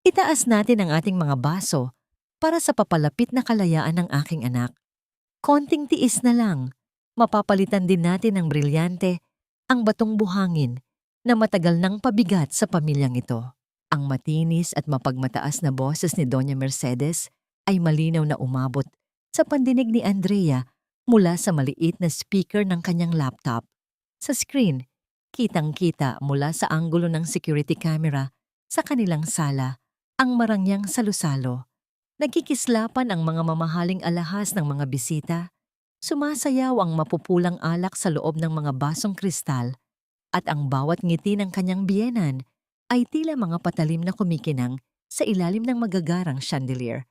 Itaas natin ang ating mga baso para sa papalapit na kalayaan ng aking anak. Konting tiis na lang, mapapalitan din natin ng brilyante ang batong buhangin na matagal nang pabigat sa pamilyang ito. Ang matinis at mapagmataas na boses ni Doña Mercedes ay malinaw na umabot sa pandinig ni Andrea mula sa maliit na speaker ng kanyang laptop. Sa screen, kitang-kita mula sa anggulo ng security camera sa kanilang sala ang marangyang salusalo. Nagkikislapan ang mga mamahaling alahas ng mga bisita. Sumasayaw ang mapupulang alak sa loob ng mga basong kristal at ang bawat ngiti ng kanyang biyenan ay tila mga patalim na kumikinang sa ilalim ng magagarang chandelier.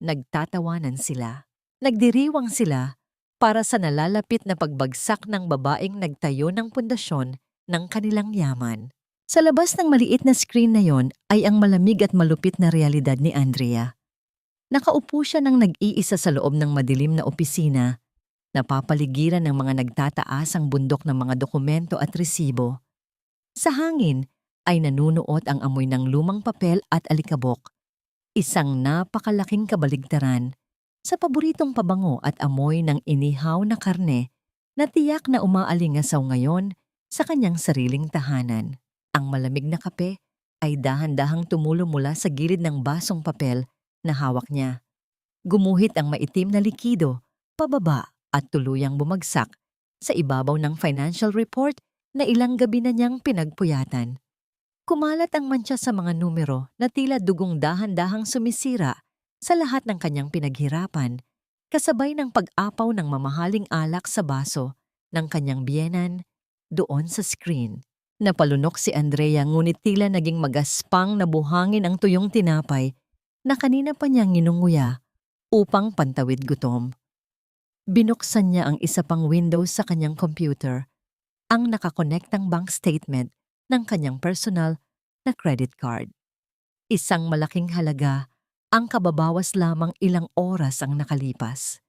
Nagtatawanan sila. Nagdiriwang sila para sa nalalapit na pagbagsak ng babaeng nagtayo ng pundasyon ng kanilang yaman. Sa labas ng maliit na screen na yon ay ang malamig at malupit na realidad ni Andrea. Nakaupo siya ng nag-iisa sa loob ng madilim na opisina, napapaligiran ng mga nagtataasang bundok ng mga dokumento at resibo. Sa hangin ay nanunuot ang amoy ng lumang papel at alikabok, isang napakalaking kabaligtaran sa paboritong pabango at amoy ng inihaw na karne na tiyak na umaalingasaw ngayon sa kanyang sariling tahanan. Ang malamig na kape ay dahan-dahang tumulo mula sa gilid ng basong papel na hawak niya. Gumuhit ang maitim na likido, pababa at tuluyang bumagsak sa ibabaw ng financial report na ilang gabi na niyang pinagpuyatan. Kumalat ang mantsa sa mga numero na tila dugong dahan-dahang sumisira sa lahat ng kanyang pinaghirapan, kasabay ng pag-apaw ng mamahaling alak sa baso ng kanyang biyenan doon sa screen. Napalunok si Andrea ngunit tila naging magaspang na buhangin ang tuyong tinapay na kanina pa niyang nginunguya upang pantawid gutom. Binuksan niya ang isa pang window sa kanyang computer, ang nakakonektang bank statement ng kanyang personal na credit card. Isang malaking halaga ang kababawas lamang ilang oras ang nakalipas.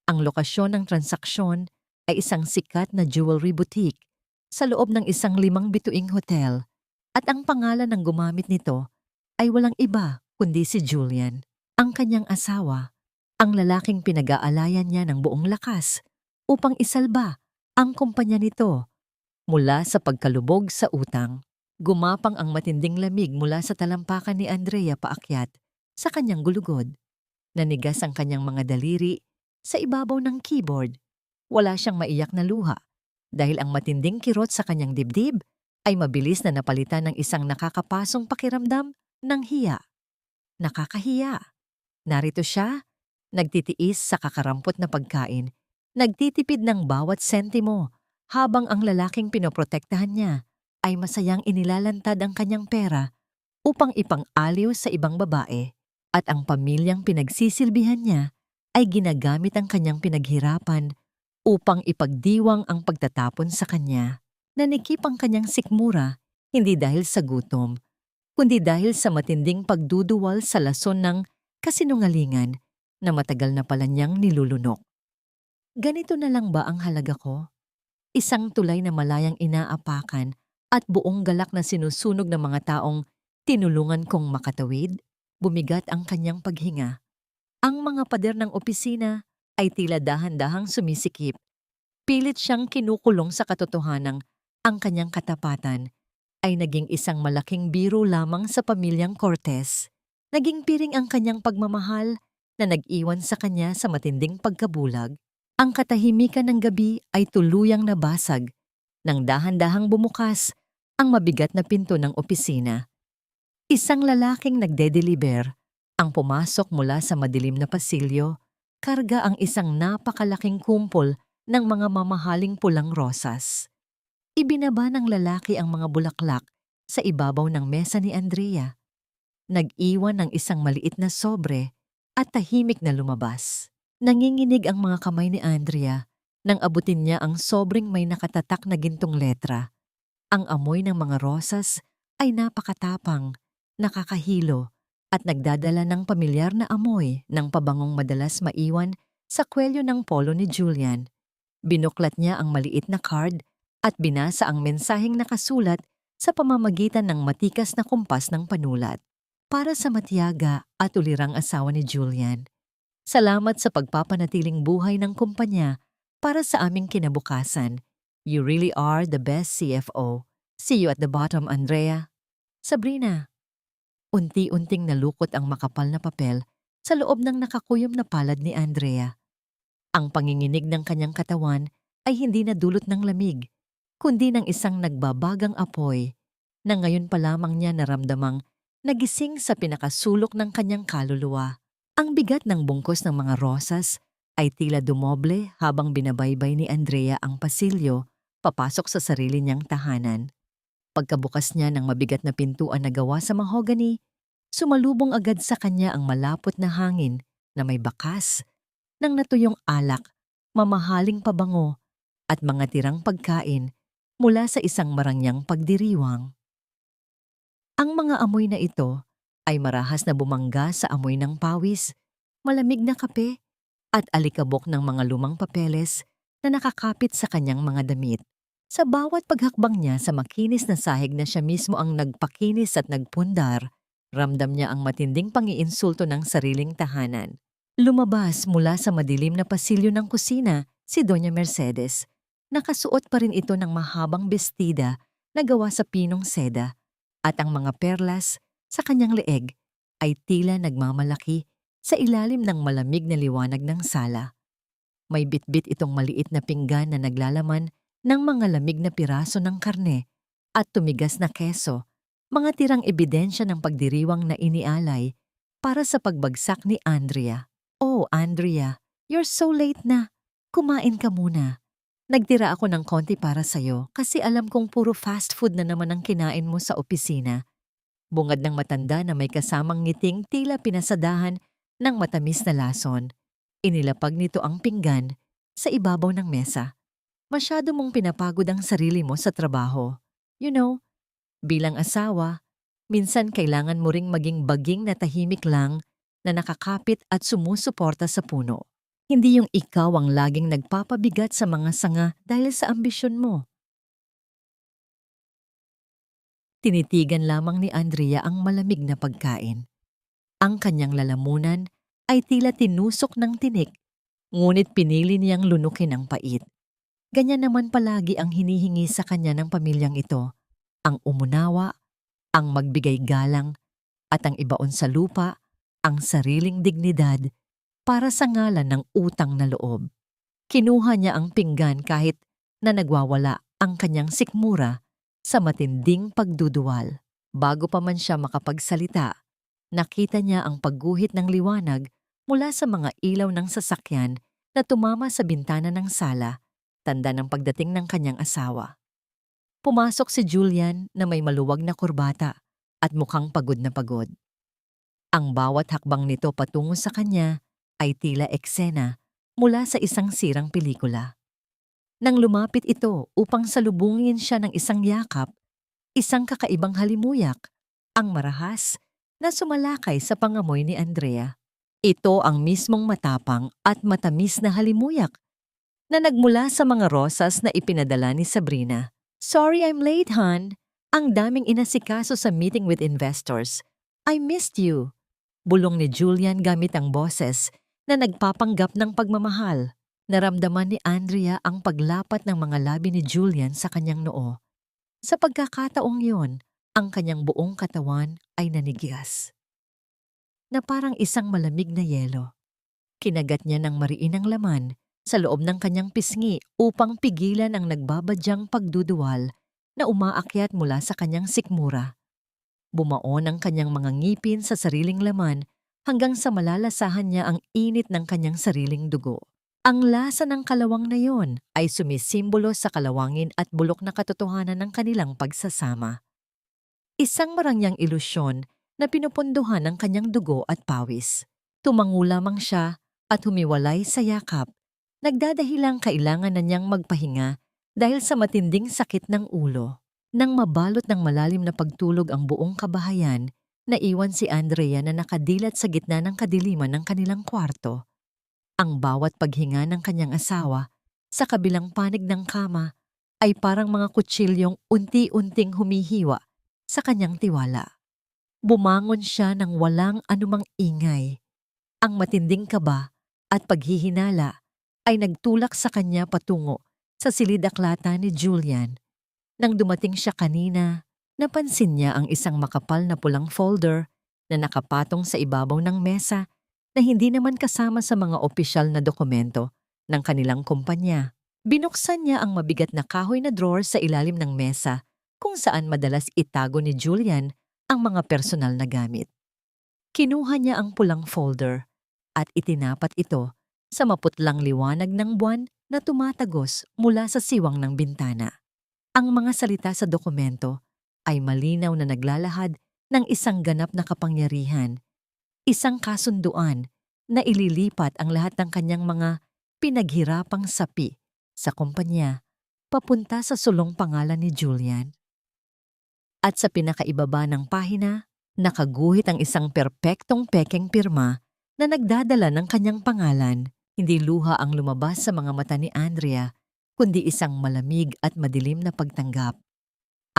Ang lokasyon ng transaksyon ay isang sikat na jewelry boutique sa loob ng isang 5 bituing hotel at ang pangalan ng gumamit nito ay walang iba kundi si Julian, ang kanyang asawa, ang lalaking pinag-aalayan niya ng buong lakas upang isalba ang kumpanya nito mula sa pagkalubog sa utang. Gumapang ang matinding lamig mula sa talampakan ni Andrea paakyat sa kanyang gulugod. Nanigas ang kanyang mga daliri sa ibabaw ng keyboard. Wala siyang maiyak na luha dahil ang matinding kirot sa kanyang dibdib ay mabilis na napalitan ng isang nakakapasong pakiramdam ng hiya. Nakakahiya. Narito siya, nagtitiis sa kakarampot na pagkain, nagtitipid ng bawat sentimo habang ang lalaking pinoprotektahan niya ay masayang inilalantad ang kanyang pera upang ipang-aliw sa ibang babae at ang pamilyang pinagsisilbihan niya ay ginagamit ang kanyang pinaghirapan upang ipagdiwang ang pagtatapon sa kanya. Nanikip ang kanyang sikmura hindi dahil sa gutom, kundi dahil sa matinding pagduduwal sa lason ng kasinungalingan na matagal na pala niyang nilulunok. Ganito na lang ba ang halaga ko? Isang tulay na malayang inaapakan at buong galak na sinusunog ng mga taong tinulungan kong makatawid? Bumigat ang kanyang paghinga. Ang mga pader ng opisina ay tila dahan-dahang sumisikip. Pilit siyang kinukulong sa katotohanang ang kanyang katapatan ay naging isang malaking biro lamang sa pamilyang Cortez. Naging piring ang kanyang pagmamahal na nag-iwan sa kanya sa matinding pagkabulag. Ang katahimikan ng gabi ay tuluyang nabasag nang dahan-dahang bumukas ang mabigat na pinto ng opisina. Isang lalaking nagde-deliver ang pumasok mula sa madilim na pasilyo, karga ang isang napakalaking kumpol ng mga mamahaling pulang rosas. Ibinaba ng lalaki ang mga bulaklak sa ibabaw ng mesa ni Andrea. Nag-iwan ng isang maliit na sobre at tahimik na lumabas. Nanginginig ang mga kamay ni Andrea nang abutin niya ang sobreng may nakatatak na gintong letra. Ang amoy ng mga rosas ay napakatapang, nakakahilo at nagdadala ng pamilyar na amoy ng pabangong madalas maiwan sa kwelyo ng polo ni Julian. Binuklat niya ang maliit na card at binasa ang mensaheng nakasulat sa pamamagitan ng matikas na kumpas ng panulat. para sa matiyaga at ulirang asawa ni Julian. Salamat sa pagpapanatiling buhay ng kumpanya para sa aming kinabukasan. You really are the best CFO. See you at the bottom, Andrea. Sabrina. Unti-unting nalukot ang makapal na papel sa loob ng nakakuyom na palad ni Andrea. Ang panginginig ng kanyang katawan ay hindi na dulot ng lamig, kundi ng isang nagbabagang apoy na ngayon pa lamang niya naramdamang nagising sa pinakasulok ng kanyang kaluluwa. Ang bigat ng bungkos ng mga rosas ay tila dumoble habang binabaybay ni Andrea ang pasilyo papasok sa sarili niyang tahanan. Pagkabukas niya ng mabigat na pintuan na gawa sa mahogany, sumalubong agad sa kanya ang malapot na hangin na may bakas ng natuyong alak, mamahaling pabango at mga tirang pagkain mula sa isang marangyang pagdiriwang. Ang mga amoy na ito ay marahas na bumangga sa amoy ng pawis, malamig na kape at alikabok ng mga lumang papeles na nakakapit sa kanyang mga damit. Sa bawat paghakbang niya sa makinis na sahig na siya mismo ang nagpakinis at nagpundar, ramdam niya ang matinding pangiinsulto ng sariling tahanan. Lumabas mula sa madilim na pasilyo ng kusina si Doña Mercedes. Nakasuot pa rin ito ng mahabang bestida na gawa sa pinong seda at ang mga perlas sa kanyang leeg ay tila nagmamalaki sa ilalim ng malamig na liwanag ng sala. May bitbit itong maliit na pinggan na naglalaman ng mga lamig na piraso ng karne at tumigas na keso, mga tirang ebidensya ng pagdiriwang na inialay para sa pagbagsak ni Andrea. Oh, Andrea, you're so late na. Kumain ka muna. Nagtira ako ng konti para sa'yo kasi alam kong puro fast food na naman ang kinain mo sa opisina. Bungad ng matanda na may kasamang ngiting tila pinasadahan ng matamis na lason. Inilapag nito ang pinggan sa ibabaw ng mesa. Masyado mong pinapagod ang sarili mo sa trabaho. You know, bilang asawa, minsan kailangan mo ring maging baging na tahimik lang na nakakapit at sumusuporta sa puno. Hindi yung ikaw ang laging nagpapabigat sa mga sanga dahil sa ambisyon mo. Tinitigan lamang ni Andrea ang malamig na pagkain. Ang kanyang lalamunan ay tila tinusok ng tinik, ngunit pinili niyang lunukin ang pait. Ganyan naman palagi ang hinihingi sa kanya ng pamilyang ito, ang umunawa, ang magbigay galang, at ang ibaon sa lupa ang sariling dignidad para sa ngalan ng utang na loob. Kinuha niya ang pinggan kahit na nagwawala ang kanyang sikmura sa matinding pagduduwal. Bago pa man siya makapagsalita, nakita niya ang pagguhit ng liwanag mula sa mga ilaw ng sasakyan na tumama sa bintana ng sala, tanda ng pagdating ng kanyang asawa. Pumasok si Julian na may maluwag na kurbata at mukhang pagod na pagod. Ang bawat hakbang nito patungo sa kanya ay tila eksena mula sa isang sirang pelikula. Nang lumapit ito upang salubungin siya ng isang yakap, isang kakaibang halimuyak, ang marahas na sumalakay sa pangamoy ni Andrea. Ito ang mismong matapang at matamis na halimuyak na nagmula sa mga rosas na ipinadala ni Sabrina. Sorry I'm late, hon. Ang daming inasikaso sa meeting with investors. I missed you. Bulong ni Julian gamit ang boses na nagpapanggap ng pagmamahal. Naramdaman ni Andrea ang paglapat ng mga labi ni Julian sa kanyang noo. Sa pagkakataong yon, ang kanyang buong katawan ay nanigias. Na parang isang malamig na yelo. Kinagat niya ng mariinang laman sa loob ng kanyang pisngi upang pigilan ang nagbabadyang pagduduwal na umaakyat mula sa kanyang sikmura. Bumaon ang kanyang mga ngipin sa sariling laman hanggang sa malalasahan niya ang init ng kanyang sariling dugo. Ang lasa ng kalawang na yon ay sumisimbolo sa kalawangin at bulok na katotohanan ng kanilang pagsasama. Isang marangyang ilusyon na pinupunduhan ng kanyang dugo at pawis. Tumango lamang siya at humiwalay sa yakap. Nagdadahilang kailangan na niyang magpahinga dahil sa matinding sakit ng ulo. Nang mabalot ng malalim na pagtulog ang buong kabahayan, naiwan si Andrea na nakadilat sa gitna ng kadiliman ng kanilang kwarto. Ang bawat paghinga ng kanyang asawa sa kabilang panig ng kama ay parang mga kutsilyong unti-unting humihiwa sa kanyang tiwala. Bumangon siya ng walang anumang ingay. Ang matinding kaba at paghihinala ay nagtulak sa kanya patungo sa silid-aklata ni Julian. Nang dumating siya kanina, napansin niya ang isang makapal na pulang folder na nakapatong sa ibabaw ng mesa na hindi naman kasama sa mga opisyal na dokumento ng kanilang kumpanya. Binuksan niya ang mabigat na kahoy na drawer sa ilalim ng mesa kung saan madalas itago ni Julian ang mga personal na gamit. Kinuha niya ang pulang folder at itinapat ito sa maputlang liwanag ng buwan na tumatagos mula sa siwang ng bintana. Ang mga salita sa dokumento ay malinaw na naglalahad ng isang ganap na kapangyarihan, isang kasunduan na ililipat ang lahat ng kanyang mga pinaghirapang sapi sa kumpanya papunta sa sulong pangalan ni Julian. At sa pinakaibaba ng pahina, nakaguhit ang isang perpektong pekeng pirma na nagdadala ng kanyang pangalan. Hindi luha ang lumabas sa mga mata ni Andrea, kundi isang malamig at madilim na pagtanggap.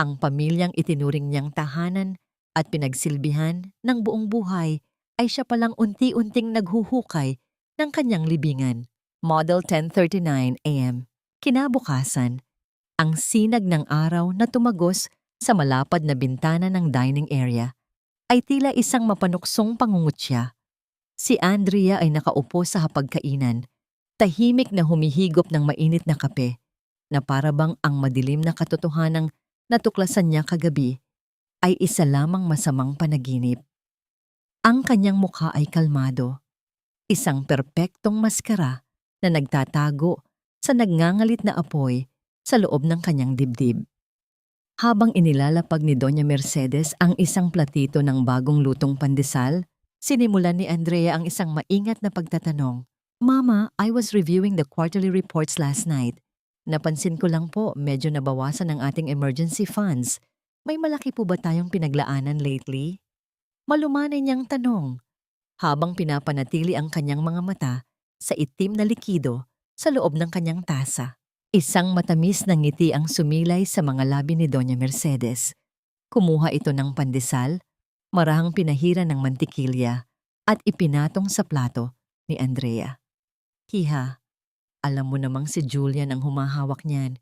Ang pamilyang itinuring niyang tahanan at pinagsilbihan ng buong buhay ay siya palang unti-unting naghuhukay ng kanyang libingan. Model 10:39 AM. Kinabukasan, ang sinag ng araw na tumagos sa malapad na bintana ng dining area ay tila isang mapanuksong pangungutya. Si Andrea ay nakaupo sa hapagkainan, tahimik na humihigop ng mainit na kape, na parabang ang madilim na katotohanang natuklasan niya kagabi ay isa lamang masamang panaginip. Ang kanyang mukha ay kalmado, isang perpektong maskara na nagtatago sa nagngangalit na apoy sa loob ng kanyang dibdib. Habang inilalapag ni Doña Mercedes ang isang platito ng bagong lutong pandesal, sinimulan ni Andrea ang isang maingat na pagtatanong. Mama, I was reviewing the quarterly reports last night. Napansin ko lang po medyo nabawasan ang ating emergency funds. May malaki po ba tayong pinaglaanan lately? Malumanay niyang tanong, habang pinapanatili ang kanyang mga mata sa itim na likido sa loob ng kanyang tasa. Isang matamis na ngiti ang sumilay sa mga labi ni Doña Mercedes. Kumuha ito ng pandesal, marahang pinahira ng mantikilya at ipinatong sa plato ni Andrea. Hiha, alam mo namang si Julian ang humahawak niyan.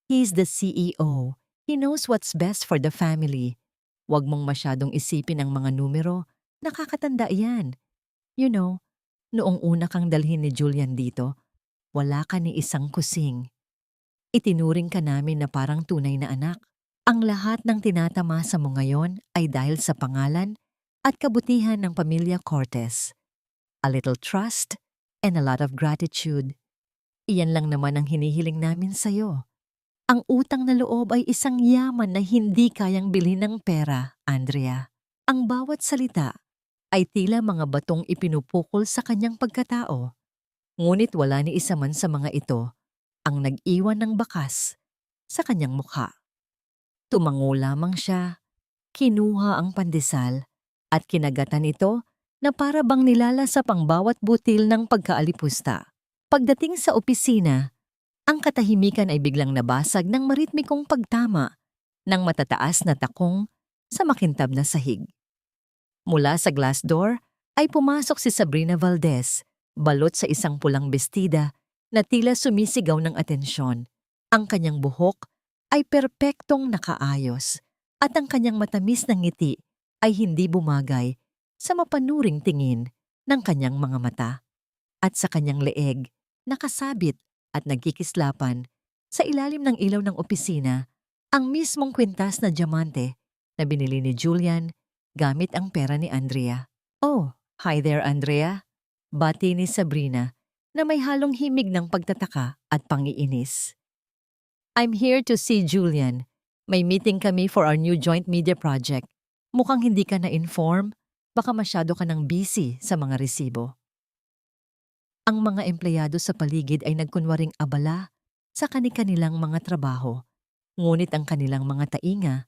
He's the CEO. He knows what's best for the family. Huwag mong masyadong isipin ang mga numero. Nakakatanda yan. You know, noong una kang dalhin ni Julian dito, wala ka ni isang kusing. Itinuring ka namin na parang tunay na anak. Ang lahat ng tinatamasa mo ngayon ay dahil sa pangalan at kabutihan ng pamilya Cortez. A little trust and a lot of gratitude. Iyan lang naman ang hinihiling namin sa'yo. Ang utang na loob ay isang yaman na hindi kayang bilhin ng pera, Andrea. Ang bawat salita ay tila mga batong ipinupukol sa kanyang pagkatao. Ngunit wala ni isa man sa mga ito ang nag-iwan ng bakas sa kanyang mukha. Tumango lamang siya, kinuha ang pandesal at kinagatan ito na para bang nilalasap ang bawat butil ng pagkaalipusta. Pagdating sa opisina, ang katahimikan ay biglang nabasag ng maritmikong pagtama ng matataas na takong sa makintab na sahig. Mula sa glass door ay pumasok si Sabrina Valdez, balot sa isang pulang bestida na tila sumisigaw ng atensyon. Ang kanyang buhok ay perpektong nakaayos at ang kanyang matamis na ngiti ay hindi bumagay sa mapanuring tingin ng kanyang mga mata. At sa kanyang leeg, nakasabit at nagkikislapan sa ilalim ng ilaw ng opisina ang mismong kwintas na diamante na binili ni Julian gamit ang pera ni Andrea. Oh, hi there Andrea, bati ni Sabrina na may halong himig ng pagtataka at pangiinis. I'm here to see Julian. May meeting kami for our new joint media project. Mukhang hindi ka na-inform, baka masyado ka nang busy sa mga resibo. Ang mga empleyado sa paligid ay nagkunwaring abala sa kani-kanilang mga trabaho, ngunit ang kanilang mga tainga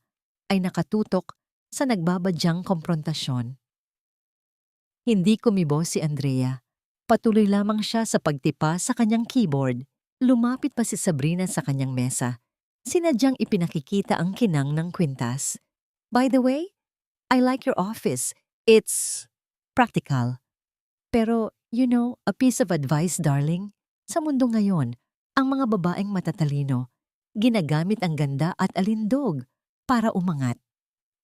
ay nakatutok sa nagbabadyang komprontasyon. Hindi kumibo si Andrea. Patuloy lamang siya sa pagtipa sa kanyang keyboard. Lumapit pa si Sabrina sa kanyang mesa. Sinadyang ipinakikita ang kinang ng kwintas. By the way, I like your office. It's practical. Pero, a piece of advice, darling. Sa mundo ngayon, ang mga babaeng matatalino, ginagamit ang ganda at alindog para umangat.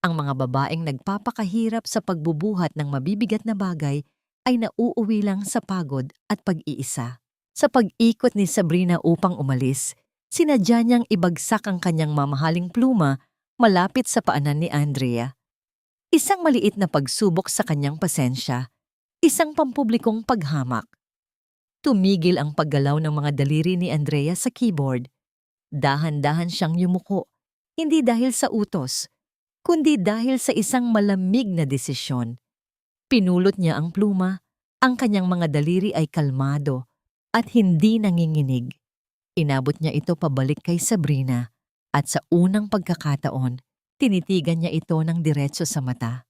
Ang mga babaeng nagpapakahirap sa pagbubuhat ng mabibigat na bagay ay nauuwi lang sa pagod at pag-iisa. Sa pag-ikot ni Sabrina upang umalis, sinadya niyang ibagsak ang kanyang mamahaling pluma malapit sa paanan ni Andrea. Isang maliit na pagsubok sa kanyang pasensya, isang pampublikong paghamak. Tumigil ang paggalaw ng mga daliri ni Andrea sa keyboard. Dahan-dahan siyang yumuko, hindi dahil sa utos, kundi dahil sa isang malamig na desisyon. Pinulot niya ang pluma, ang kanyang mga daliri ay kalmado at hindi nanginginig. Inabot niya ito pabalik kay Sabrina at sa unang pagkakataon, tinitigan niya ito ng diretso sa mata.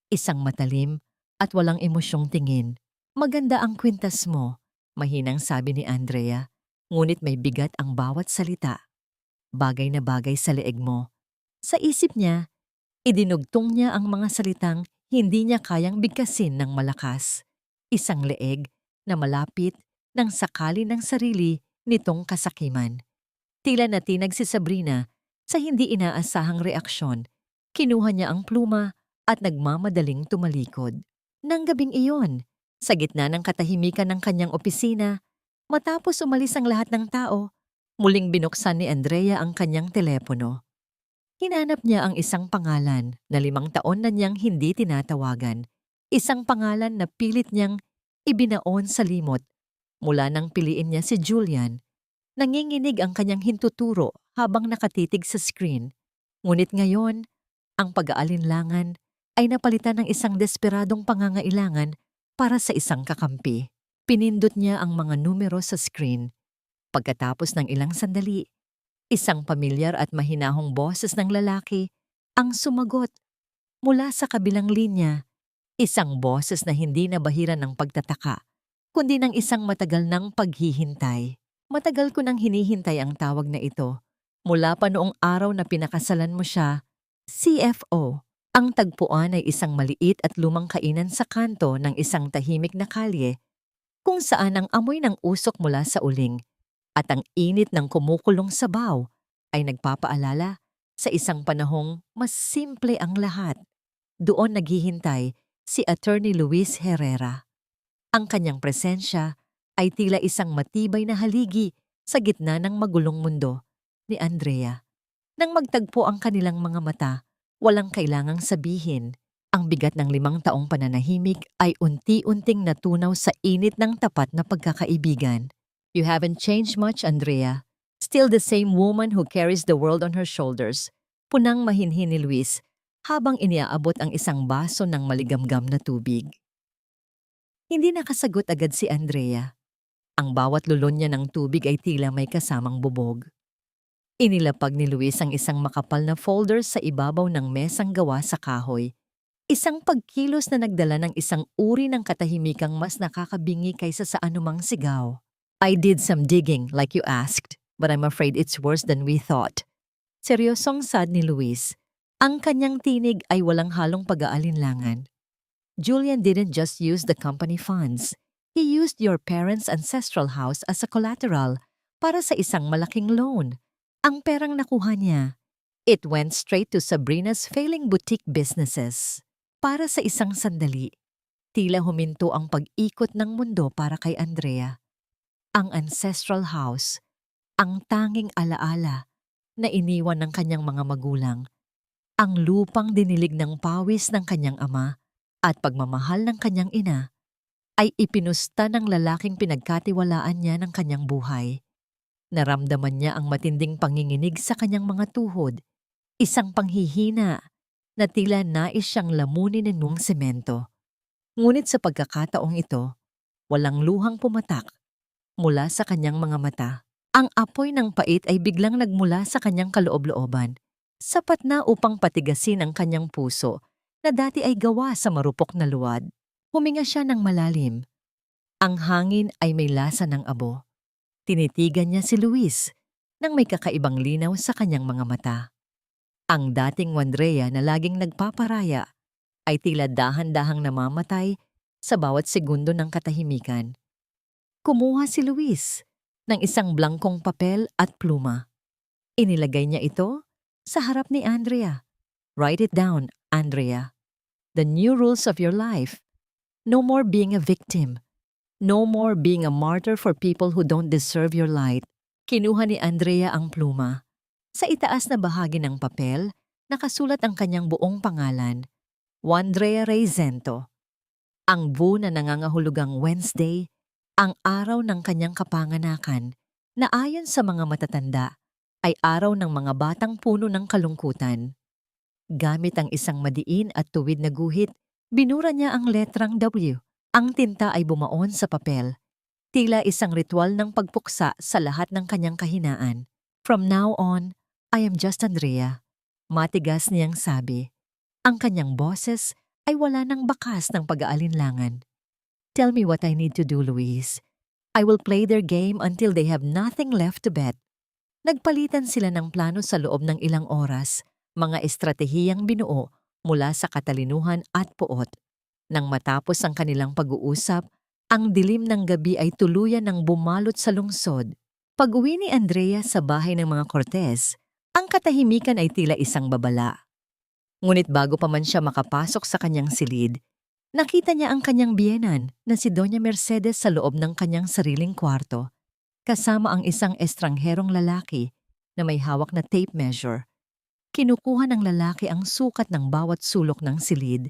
Isang matalim at walang emosyong tingin. Maganda ang kwintas mo, mahinang sabi ni Andrea, ngunit may bigat ang bawat salita. Bagay na bagay sa leeg mo. Sa isip niya, idinugtong niya ang mga salitang hindi niya kayang bigkasin ng malakas. Isang leeg na malapit nang sakali ng sarili nitong kasakiman. Tila natinag si Sabrina sa hindi inaasahang reaksyon. Kinuha niya ang pluma at nagmamadaling tumalikod. Nang gabing iyon, sa gitna ng katahimikan ng kanyang opisina, matapos umalis ang lahat ng tao, muling binuksan ni Andrea ang kanyang telepono. Hinanap niya ang isang pangalan na 5 taon na niyang hindi tinatawagan. Isang pangalan na pilit niyang ibinaon sa limot. Mula nang piliin niya si Julian, nanginginig ang kanyang hintuturo habang nakatitig sa screen. Ngunit ngayon, ang pag-aalinlangan ay napalitan ng isang desperadong pangangailangan para sa isang kakampi. Pinindot niya ang mga numero sa screen. Pagkatapos ng ilang sandali, isang pamilyar at mahinahong boses ng lalaki ang sumagot. Mula sa kabilang linya, isang boses na hindi nabahiran ng pagtataka, kundi ng isang matagal ng paghihintay. Matagal ko nang hinihintay ang tawag na ito. Mula pa noong araw na pinakasalan mo siya, CFO. Ang tagpuan ay isang maliit at lumang kainan sa kanto ng isang tahimik na kalye kung saan ang amoy ng usok mula sa uling at ang init ng kumukulong sabaw ay nagpapaalala sa isang panahong mas simple ang lahat. Doon naghihintay si Attorney Luis Herrera. Ang kanyang presensya ay tila isang matibay na haligi sa gitna ng magulong mundo ni Andrea. Nang magtagpo ang kanilang mga mata, walang kailangang sabihin. Ang bigat ng 5 taong pananahimik ay unti-unting natunaw sa init ng tapat na pagkakaibigan. You haven't changed much, Andrea. Still the same woman who carries the world on her shoulders. Punang mahinhin ni Luis habang iniaabot ang isang baso ng maligamgam na tubig. Hindi nakasagot agad si Andrea. Ang bawat lulon niya ng tubig ay tila may kasamang bubog. Inilapag ni Luis ang isang makapal na folder sa ibabaw ng mesang gawa sa kahoy. Isang pagkilos na nagdala ng isang uri ng katahimikang mas nakakabingi kaysa sa anumang sigaw. I did some digging like you asked, but I'm afraid it's worse than we thought. Seryosong sad ni Luis. Ang kanyang tinig ay walang halong pag-aalinlangan. Julian didn't just use the company funds. He used your parents' ancestral house as a collateral para sa isang malaking loan. Ang perang nakuha niya, it went straight to Sabrina's failing boutique businesses. Para sa isang sandali, tila huminto ang pag-ikot ng mundo para kay Andrea. Ang ancestral house, ang tanging alaala na iniwan ng kanyang mga magulang, ang lupang dinilig ng pawis ng kanyang ama at pagmamahal ng kanyang ina, ay ipinusta ng lalaking pinagkatiwalaan niya ng kanyang buhay. Naramdaman niya ang matinding panginginig sa kanyang mga tuhod, isang panghihina na tila nais siyang lamunin ng semento. Ngunit sa pagkakataong ito, walang luhang pumatak mula sa kanyang mga mata. Ang apoy ng pait ay biglang nagmula sa kanyang kaloob-looban, sapat na upang patigasin ang kanyang puso na dati ay gawa sa marupok na luwad. Huminga siya ng malalim. Ang hangin ay may lasa ng abo. Tinitigan niya si Luis nang may kakaibang linaw sa kanyang mga mata. Ang dating Andrea na laging nagpaparaya ay tila dahan-dahang namamatay sa bawat segundo ng katahimikan. Kumuha si Luis ng isang blankong papel at pluma. Inilagay niya ito sa harap ni Andrea. Write it down, Andrea. The new rules of your life. No more being a victim. No more being a martyr for people who don't deserve your light. Kinuha ni Andrea ang pluma. Sa itaas na bahagi ng papel, nakasulat ang kanyang buong pangalan, Wandrea Reizento. Ang buo na nangangahulugang Wednesday, ang araw ng kanyang kapanganakan, na ayon sa mga matatanda, ay araw ng mga batang puno ng kalungkutan. Gamit ang isang madiin at tuwid na guhit, binura niya ang letrang W. Ang tinta ay bumaon sa papel. Tila isang ritual ng pagpuksa sa lahat ng kanyang kahinaan. From now on, I am just Andrea. Matigas niyang sabi. Ang kanyang boses ay wala ng bakas ng pag-aalinlangan. Tell me what I need to do, Luis. I will play their game until they have nothing left to bet. Nagpalitan sila ng plano sa loob ng ilang oras, mga estratehiyang binuo mula sa katalinuhan at puot. Nang matapos ang kanilang pag-uusap, ang dilim ng gabi ay tuluyan ng bumalot sa lungsod. Pag-uwi ni Andrea sa bahay ng mga Cortez, ang katahimikan ay tila isang babala. Ngunit bago pa man siya makapasok sa kanyang silid, nakita niya ang kanyang biyenan na si Doña Mercedes sa loob ng kanyang sariling kwarto, kasama ang isang estrangherong lalaki na may hawak na tape measure. Kinukuha ng lalaki ang sukat ng bawat sulok ng silid,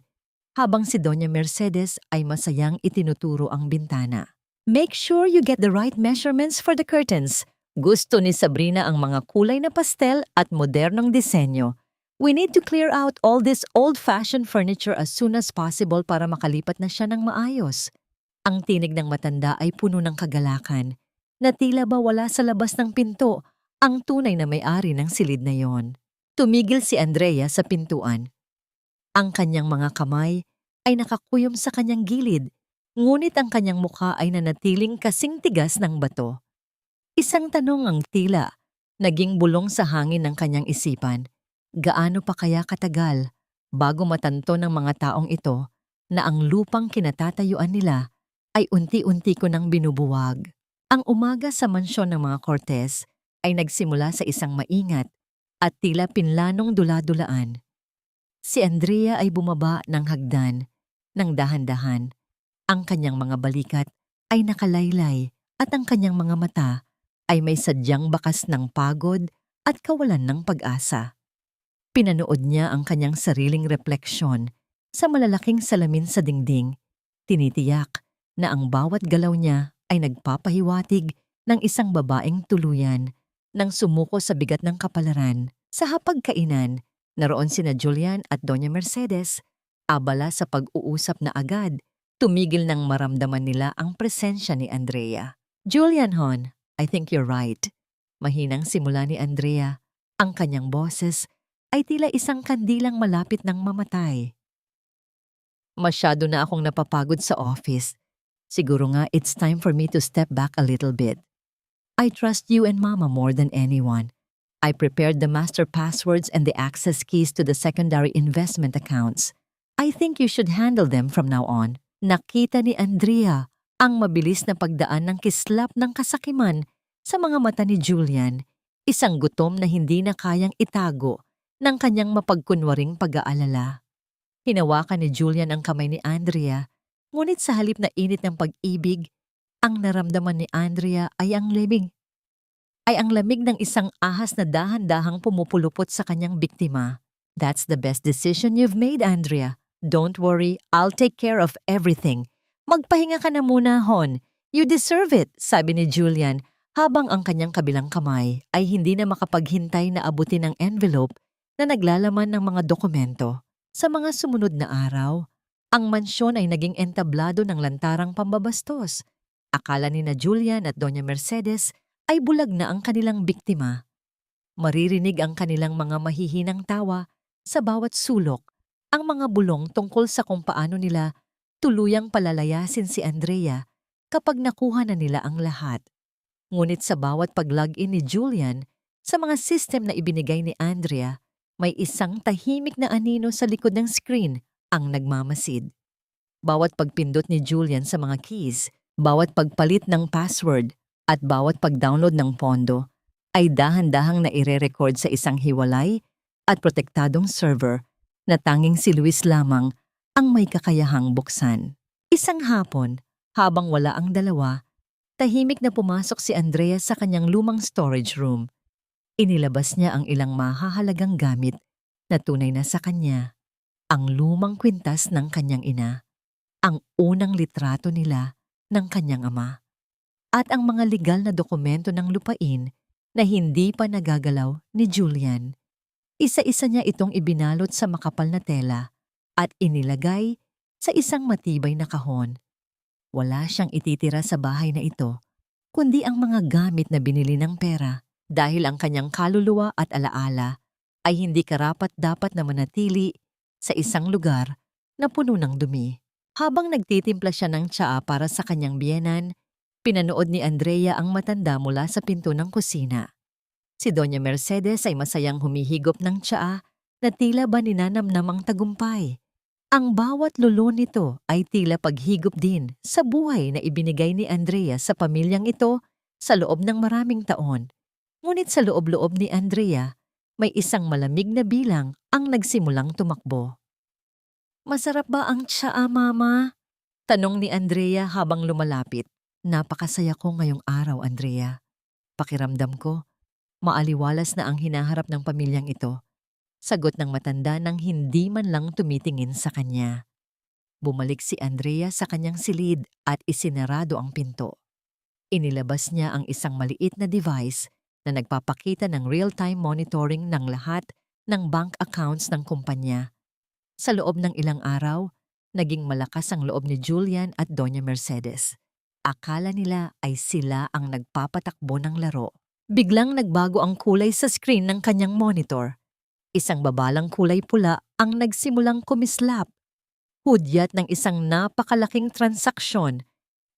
habang si Doña Mercedes ay masayang itinuturo ang bintana. Make sure you get the right measurements for the curtains. Gusto ni Sabrina ang mga kulay na pastel at modernong disenyo. We need to clear out all this old-fashioned furniture as soon as possible para makalipat na siya ng maayos. Ang tinig ng matanda ay puno ng kagalakan, na tila ba wala sa labas ng pinto ang tunay na may-ari ng silid na yon. Tumigil si Andrea sa pintuan. Ang kanyang mga kamay ay nakakuyom sa kanyang gilid, ngunit ang kanyang mukha ay nanatiling kasing tigas ng bato. Isang tanong ang tila naging bulong sa hangin ng kanyang isipan. Gaano pa kaya katagal bago matanto ng mga taong ito na ang lupang kinatatayuan nila ay unti-unti ko nang binubuwag? Ang umaga sa mansyon ng mga Cortez ay nagsimula sa isang maingat at tila pinlanong dula-dulaan. Si Andrea ay bumaba ng hagdan ng dahan-dahan. Ang kanyang mga balikat ay nakalaylay at ang kanyang mga mata ay may sadyang bakas ng pagod at kawalan ng pag-asa. Pinanood niya ang kanyang sariling refleksyon sa malalaking salamin sa dingding. Tinitiyak na ang bawat galaw niya ay nagpapahiwatig ng isang babaeng tuluyan nang sumuko sa bigat ng kapalaran. Sa hapagkainan, naroon sina Julian at Doña Mercedes, abala sa pag-uusap na agad. Tumigil nang maramdaman nila ang presensya ni Andrea. Julian hon, I think you're right. Mahinang simula ni Andrea. Ang kanyang boses ay tila isang kandilang malapit ng mamatay. Masyado na akong napapagod sa office. Siguro nga it's time for me to step back a little bit. I trust you and Mama more than anyone. I prepared the master passwords and the access keys to the secondary investment accounts. I think you should handle them from now on. Nakita ni Andrea ang mabilis na pagdaan ng kislap ng kasakiman sa mga mata ni Julian, isang gutom na hindi na kayang itago ng kanyang mapagkunwaring pag-aalala. Hinawakan ni Julian ang kamay ni Andrea, ngunit sa halip na init ng pag-ibig, ang naramdaman ni Andrea ay ang lamig ng isang ahas na dahan-dahang pumupulupot sa kanyang biktima. That's the best decision you've made, Andrea. Don't worry, I'll take care of everything. Magpahinga ka na muna, hon. You deserve it, sabi ni Julian, habang ang kanyang kabilang kamay ay hindi na makapaghintay na abutin ang envelope na naglalaman ng mga dokumento. Sa mga sumunod na araw, ang mansyon ay naging entablado ng lantarang pambabastos. Akala ni na Julian at Doña Mercedes ay bulag na ang kanilang biktima. Maririnig ang kanilang mga mahihinang tawa sa bawat sulok, ang mga bulong tungkol sa kung paano nila tuluyang palalayasin si Andrea kapag nakuha na nila ang lahat. Ngunit sa bawat pag-log-in ni Julian sa mga system na ibinigay ni Andrea, may isang tahimik na anino sa likod ng screen. ang nagmamasid. Bawat pagpindot ni Julian sa mga keys, bawat pagpalit ng password, at bawat pag-download ng pondo ay dahan-dahang na ire-record sa isang hiwalay at protektadong server na tanging si Luis lamang ang may kakayahang buksan. Isang hapon, habang wala ang dalawa, tahimik na pumasok si Andrea sa kanyang lumang storage room. Inilabas niya ang ilang mahahalagang gamit na tunay na sa kanya. Ang lumang kwintas ng kanyang ina, ang unang litrato nila ng kanyang ama, at ang mga legal na dokumento ng lupain na hindi pa nagagalaw ni Julian. Isa-isa niya itong ibinalot sa makapal na tela at inilagay sa isang matibay na kahon. Wala siyang ititira sa bahay na ito, kundi ang mga gamit na binili ng pera dahil ang kanyang kaluluwa at alaala ay hindi karapat-dapat na manatili sa isang lugar na puno ng dumi. Habang nagtitimpla siya ng tsaa para sa kanyang biyenan, pinanood ni Andrea ang matanda mula sa pinto ng kusina. Si Doña Mercedes ay masayang humihigop ng tsaa na tila ba ninanamnamang tagumpay. Ang bawat lulo nito ay tila paghigop din sa buhay na ibinigay ni Andrea sa pamilyang ito sa loob ng maraming taon. Ngunit sa loob-loob ni Andrea, may isang malamig na bilang ang nagsimulang tumakbo. "Masarap ba ang tsaa, Mama?" tanong ni Andrea habang lumalapit. "Napakasaya ko ngayong araw, Andrea. Pakiramdam ko, maaliwalas na ang hinaharap ng pamilyang ito," sagot ng matanda nang hindi man lang tumitingin sa kanya. Bumalik si Andrea sa kanyang silid at isinarado ang pinto. Inilabas niya ang isang maliit na device na nagpapakita ng real-time monitoring ng lahat ng bank accounts ng kumpanya. Sa loob ng ilang araw, naging malakas ang loob ni Julian at Doña Mercedes. Akala nila ay sila ang nagpapatakbo ng laro. Biglang nagbago ang kulay sa screen ng kanyang monitor. Isang babalang kulay pula ang nagsimulang kumislap. Hudyat ng isang napakalaking transaksyon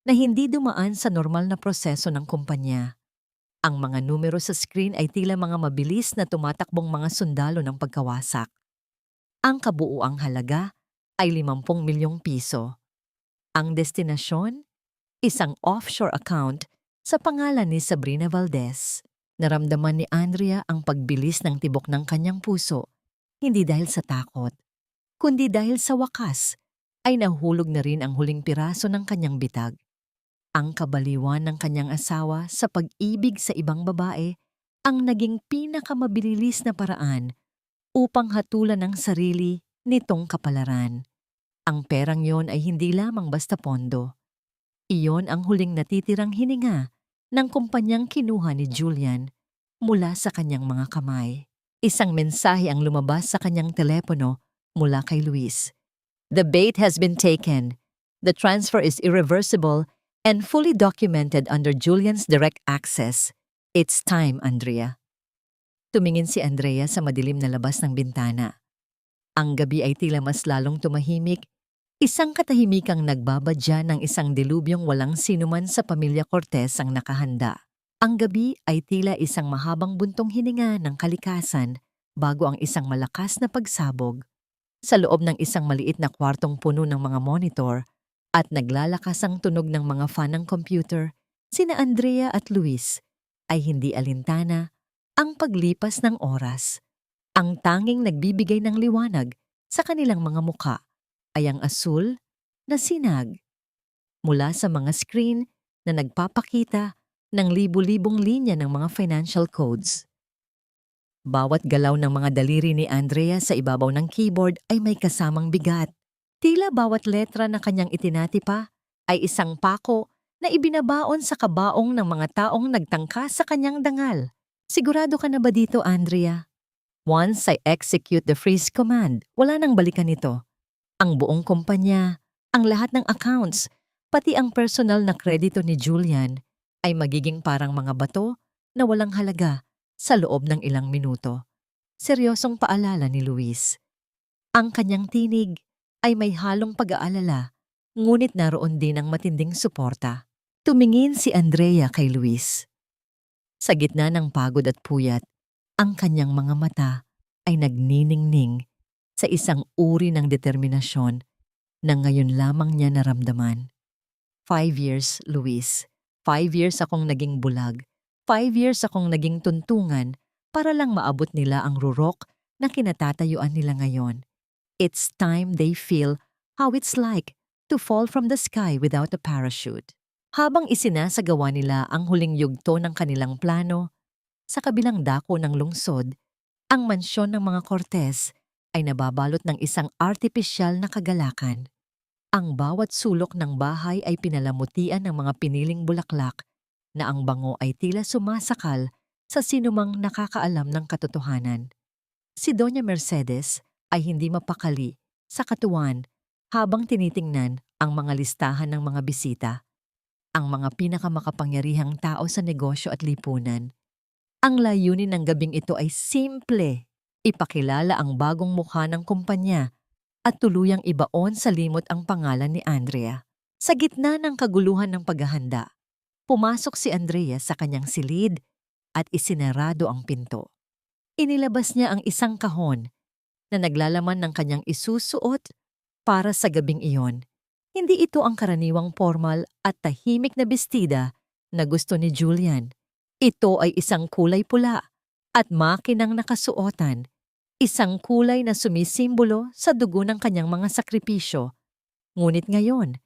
na hindi dumaan sa normal na proseso ng kumpanya. Ang mga numero sa screen ay tila mga mabilis na tumatakbong mga sundalo ng pagkawasak. Ang kabuuang halaga ay 50 milyong piso. Ang destinasyon? Isang offshore account sa pangalan ni Sabrina Valdez. Naramdaman ni Andrea ang pagbilis ng tibok ng kanyang puso, hindi dahil sa takot, kundi dahil sa wakas ay nahulog na rin ang huling piraso ng kanyang bitag. Ang kabaliwan ng kanyang asawa sa pag-ibig sa ibang babae ang naging pinakamabilis na paraan upang hatulan ang sarili nitong kapalaran. Ang perang yon ay hindi lamang basta pondo. Iyon ang huling natitirang hininga ng kumpanyang kinuha ni Julian mula sa kanyang mga kamay. Isang mensahe ang lumabas sa kanyang telepono mula kay Luis. "The bait has been taken. The transfer is irreversible and fully documented under Julian's direct access. It's time, Andrea." Tumingin si Andrea sa madilim na labas ng bintana. Ang gabi ay tila mas lalong tumahimik, isang katahimikang nagbabadya ng isang dilubyong walang sinuman sa pamilya Cortez ang nakahanda. Ang gabi ay tila isang mahabang buntong hininga ng kalikasan bago ang isang malakas na pagsabog. Sa loob ng isang maliit na kwartong puno ng mga monitor at naglalakas ang tunog ng mga fan ng computer, sina Andrea at Luis ay hindi alintana ang paglipas ng oras. Ang tanging nagbibigay ng liwanag sa kanilang mga muka ay ang asul na sinag mula sa mga screen na nagpapakita ng libu-libong linya ng mga financial codes. Bawat galaw ng mga daliri ni Andrea sa ibabaw ng keyboard ay may kasamang bigat. Tila bawat letra na kanyang itinatipa ay isang pako na ibinabaon sa kabaong ng mga taong nagtangka sa kanyang dangal. "Sigurado ka na ba dito, Andrea? Once I execute the freeze command, wala nang balikan ito. Ang buong kumpanya, ang lahat ng accounts, pati ang personal na kredito ni Julian ay magiging parang mga bato na walang halaga sa loob ng ilang minuto." Seryosong paalala ni Luis. Ang kanyang tinig ay may halong pag-aalala, ngunit naroon din ang matinding suporta. Tumingin si Andrea kay Luis. Sa gitna ng pagod at puyat, ang kanyang mga mata ay nagniningning sa isang uri ng determinasyon na ngayon lamang niya naramdaman. 5 years, Luis. 5 years akong naging bulag. 5 years akong naging tuntungan para lang maabot nila ang rurok na kinatatayuan nila ngayon. It's time they feel how it's like to fall from the sky without a parachute. Habang isinasagawa nila ang huling yugto ng kanilang plano, sa kabilang dako ng lungsod, ang mansyon ng mga Cortez ay nababalot ng isang artipisyal na kagalakan. Ang bawat sulok ng bahay ay pinalamutian ng mga piniling bulaklak na ang bango ay tila sumasakal sa sinumang nakakaalam ng katotohanan. Si Doña Mercedes ay hindi mapakali sa katuwan habang tinitingnan ang mga listahan ng mga bisita, ang mga pinakamakapangyarihang tao sa negosyo at lipunan. Ang layunin ng gabing ito ay simple, ipakilala ang bagong mukha ng kumpanya at tuluyang ibaon sa limot ang pangalan ni Andrea. Sa gitna ng kaguluhan ng paghahanda, pumasok si Andrea sa kanyang silid at isinarado ang pinto. Inilabas niya ang isang kahon na naglalaman ng kanyang isusuot para sa gabing iyon. Hindi ito ang karaniwang formal at tahimik na bestida na gusto ni Julian. Ito ay isang kulay pula at makinang nakasuotan, isang kulay na sumisimbolo sa dugo ng kanyang mga sakripisyo. Ngunit ngayon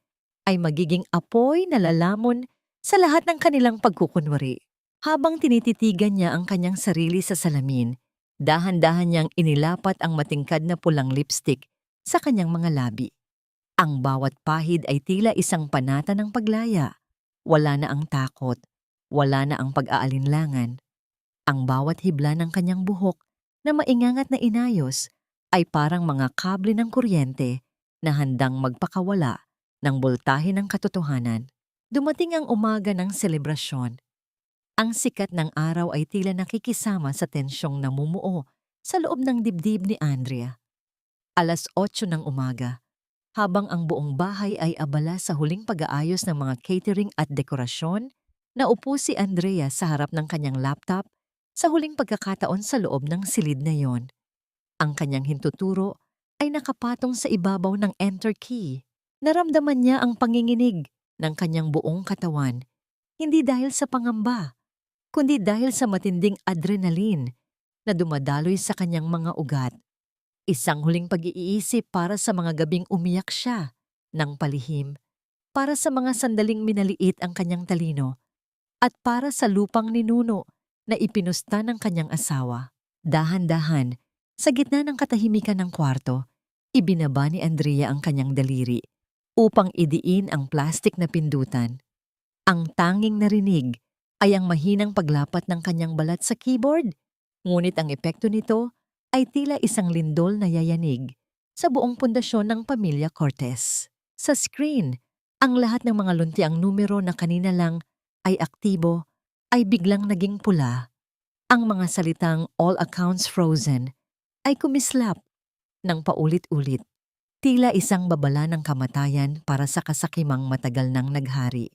ay magiging apoy na lalamon sa lahat ng kanilang pagkukunwari. Habang tinititigan niya ang kanyang sarili sa salamin, dahan-dahan niyang inilapat ang matingkad na pulang lipstick sa kanyang mga labi. Ang bawat pahid ay tila isang panata ng paglaya. Wala na ang takot, wala na ang pag-aalinlangan. Ang bawat hibla ng kanyang buhok na maingangat na inayos ay parang mga kable ng kuryente na handang magpakawala ng boltahe ng katotohanan. Dumating ang umaga ng selebrasyon. Ang sikat ng araw ay tila nakikisama sa tensyong namumuo sa loob ng dibdib ni Andrea. 8:00 ng umaga, habang ang buong bahay ay abala sa huling pag-aayos ng mga catering at dekorasyon, naupo si Andrea sa harap ng kanyang laptop sa huling pagkakataon sa loob ng silid na yon. Ang kanyang hintuturo ay nakapatong sa ibabaw ng enter key. Naramdaman niya ang panginginig ng kanyang buong katawan, hindi dahil sa pangamba, kundi dahil sa matinding adrenaline na dumadaloy sa kanyang mga ugat. Isang huling pag-iisip para sa mga gabing umiyak siya ng palihim, para sa mga sandaling minaliit ang kanyang talino, at para sa lupang ninuno na ipinusta ng kanyang asawa. Dahan-dahan, sa gitna ng katahimikan ng kwarto, ibinaba ni Andrea ang kanyang daliri upang idiin ang plastik na pindutan. Ang tanging narinig ay ang mahinang paglapat ng kanyang balat sa keyboard, ngunit ang epekto nito ay tila isang lindol na yayanig sa buong pundasyon ng pamilya Cortez. Sa screen, ang lahat ng mga luntiang numero na kanina lang ay aktibo ay biglang naging pula. Ang mga salitang all accounts frozen ay kumislap ng paulit-ulit, tila isang babala ng kamatayan para sa kasakimang matagal nang naghari.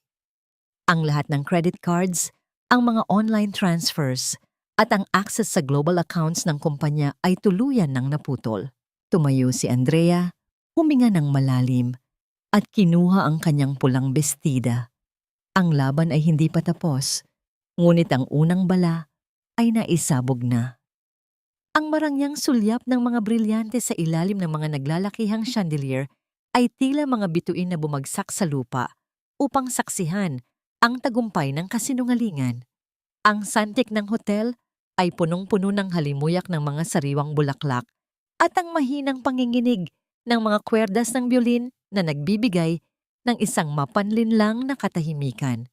Ang lahat ng credit cards, ang mga online transfers, at ang access sa global accounts ng kumpanya ay tuluyan nang naputol. Tumayo si Andrea, huminga ng malalim, at kinuha ang kanyang pulang bestida. Ang laban ay hindi pa tapos, ngunit ang unang bala ay naisabog na. Ang marangyang sulyap ng mga brilyante sa ilalim ng mga naglalakihang chandelier ay tila mga bituin na bumagsak sa lupa upang saksihan ang tagumpay ng kasinungalingan. Ang santik ng hotel ay punong-puno ng halimuyak ng mga sariwang bulaklak at ang mahinang panginginig ng mga kwerdas ng biolin na nagbibigay ng isang mapanlinlang na katahimikan.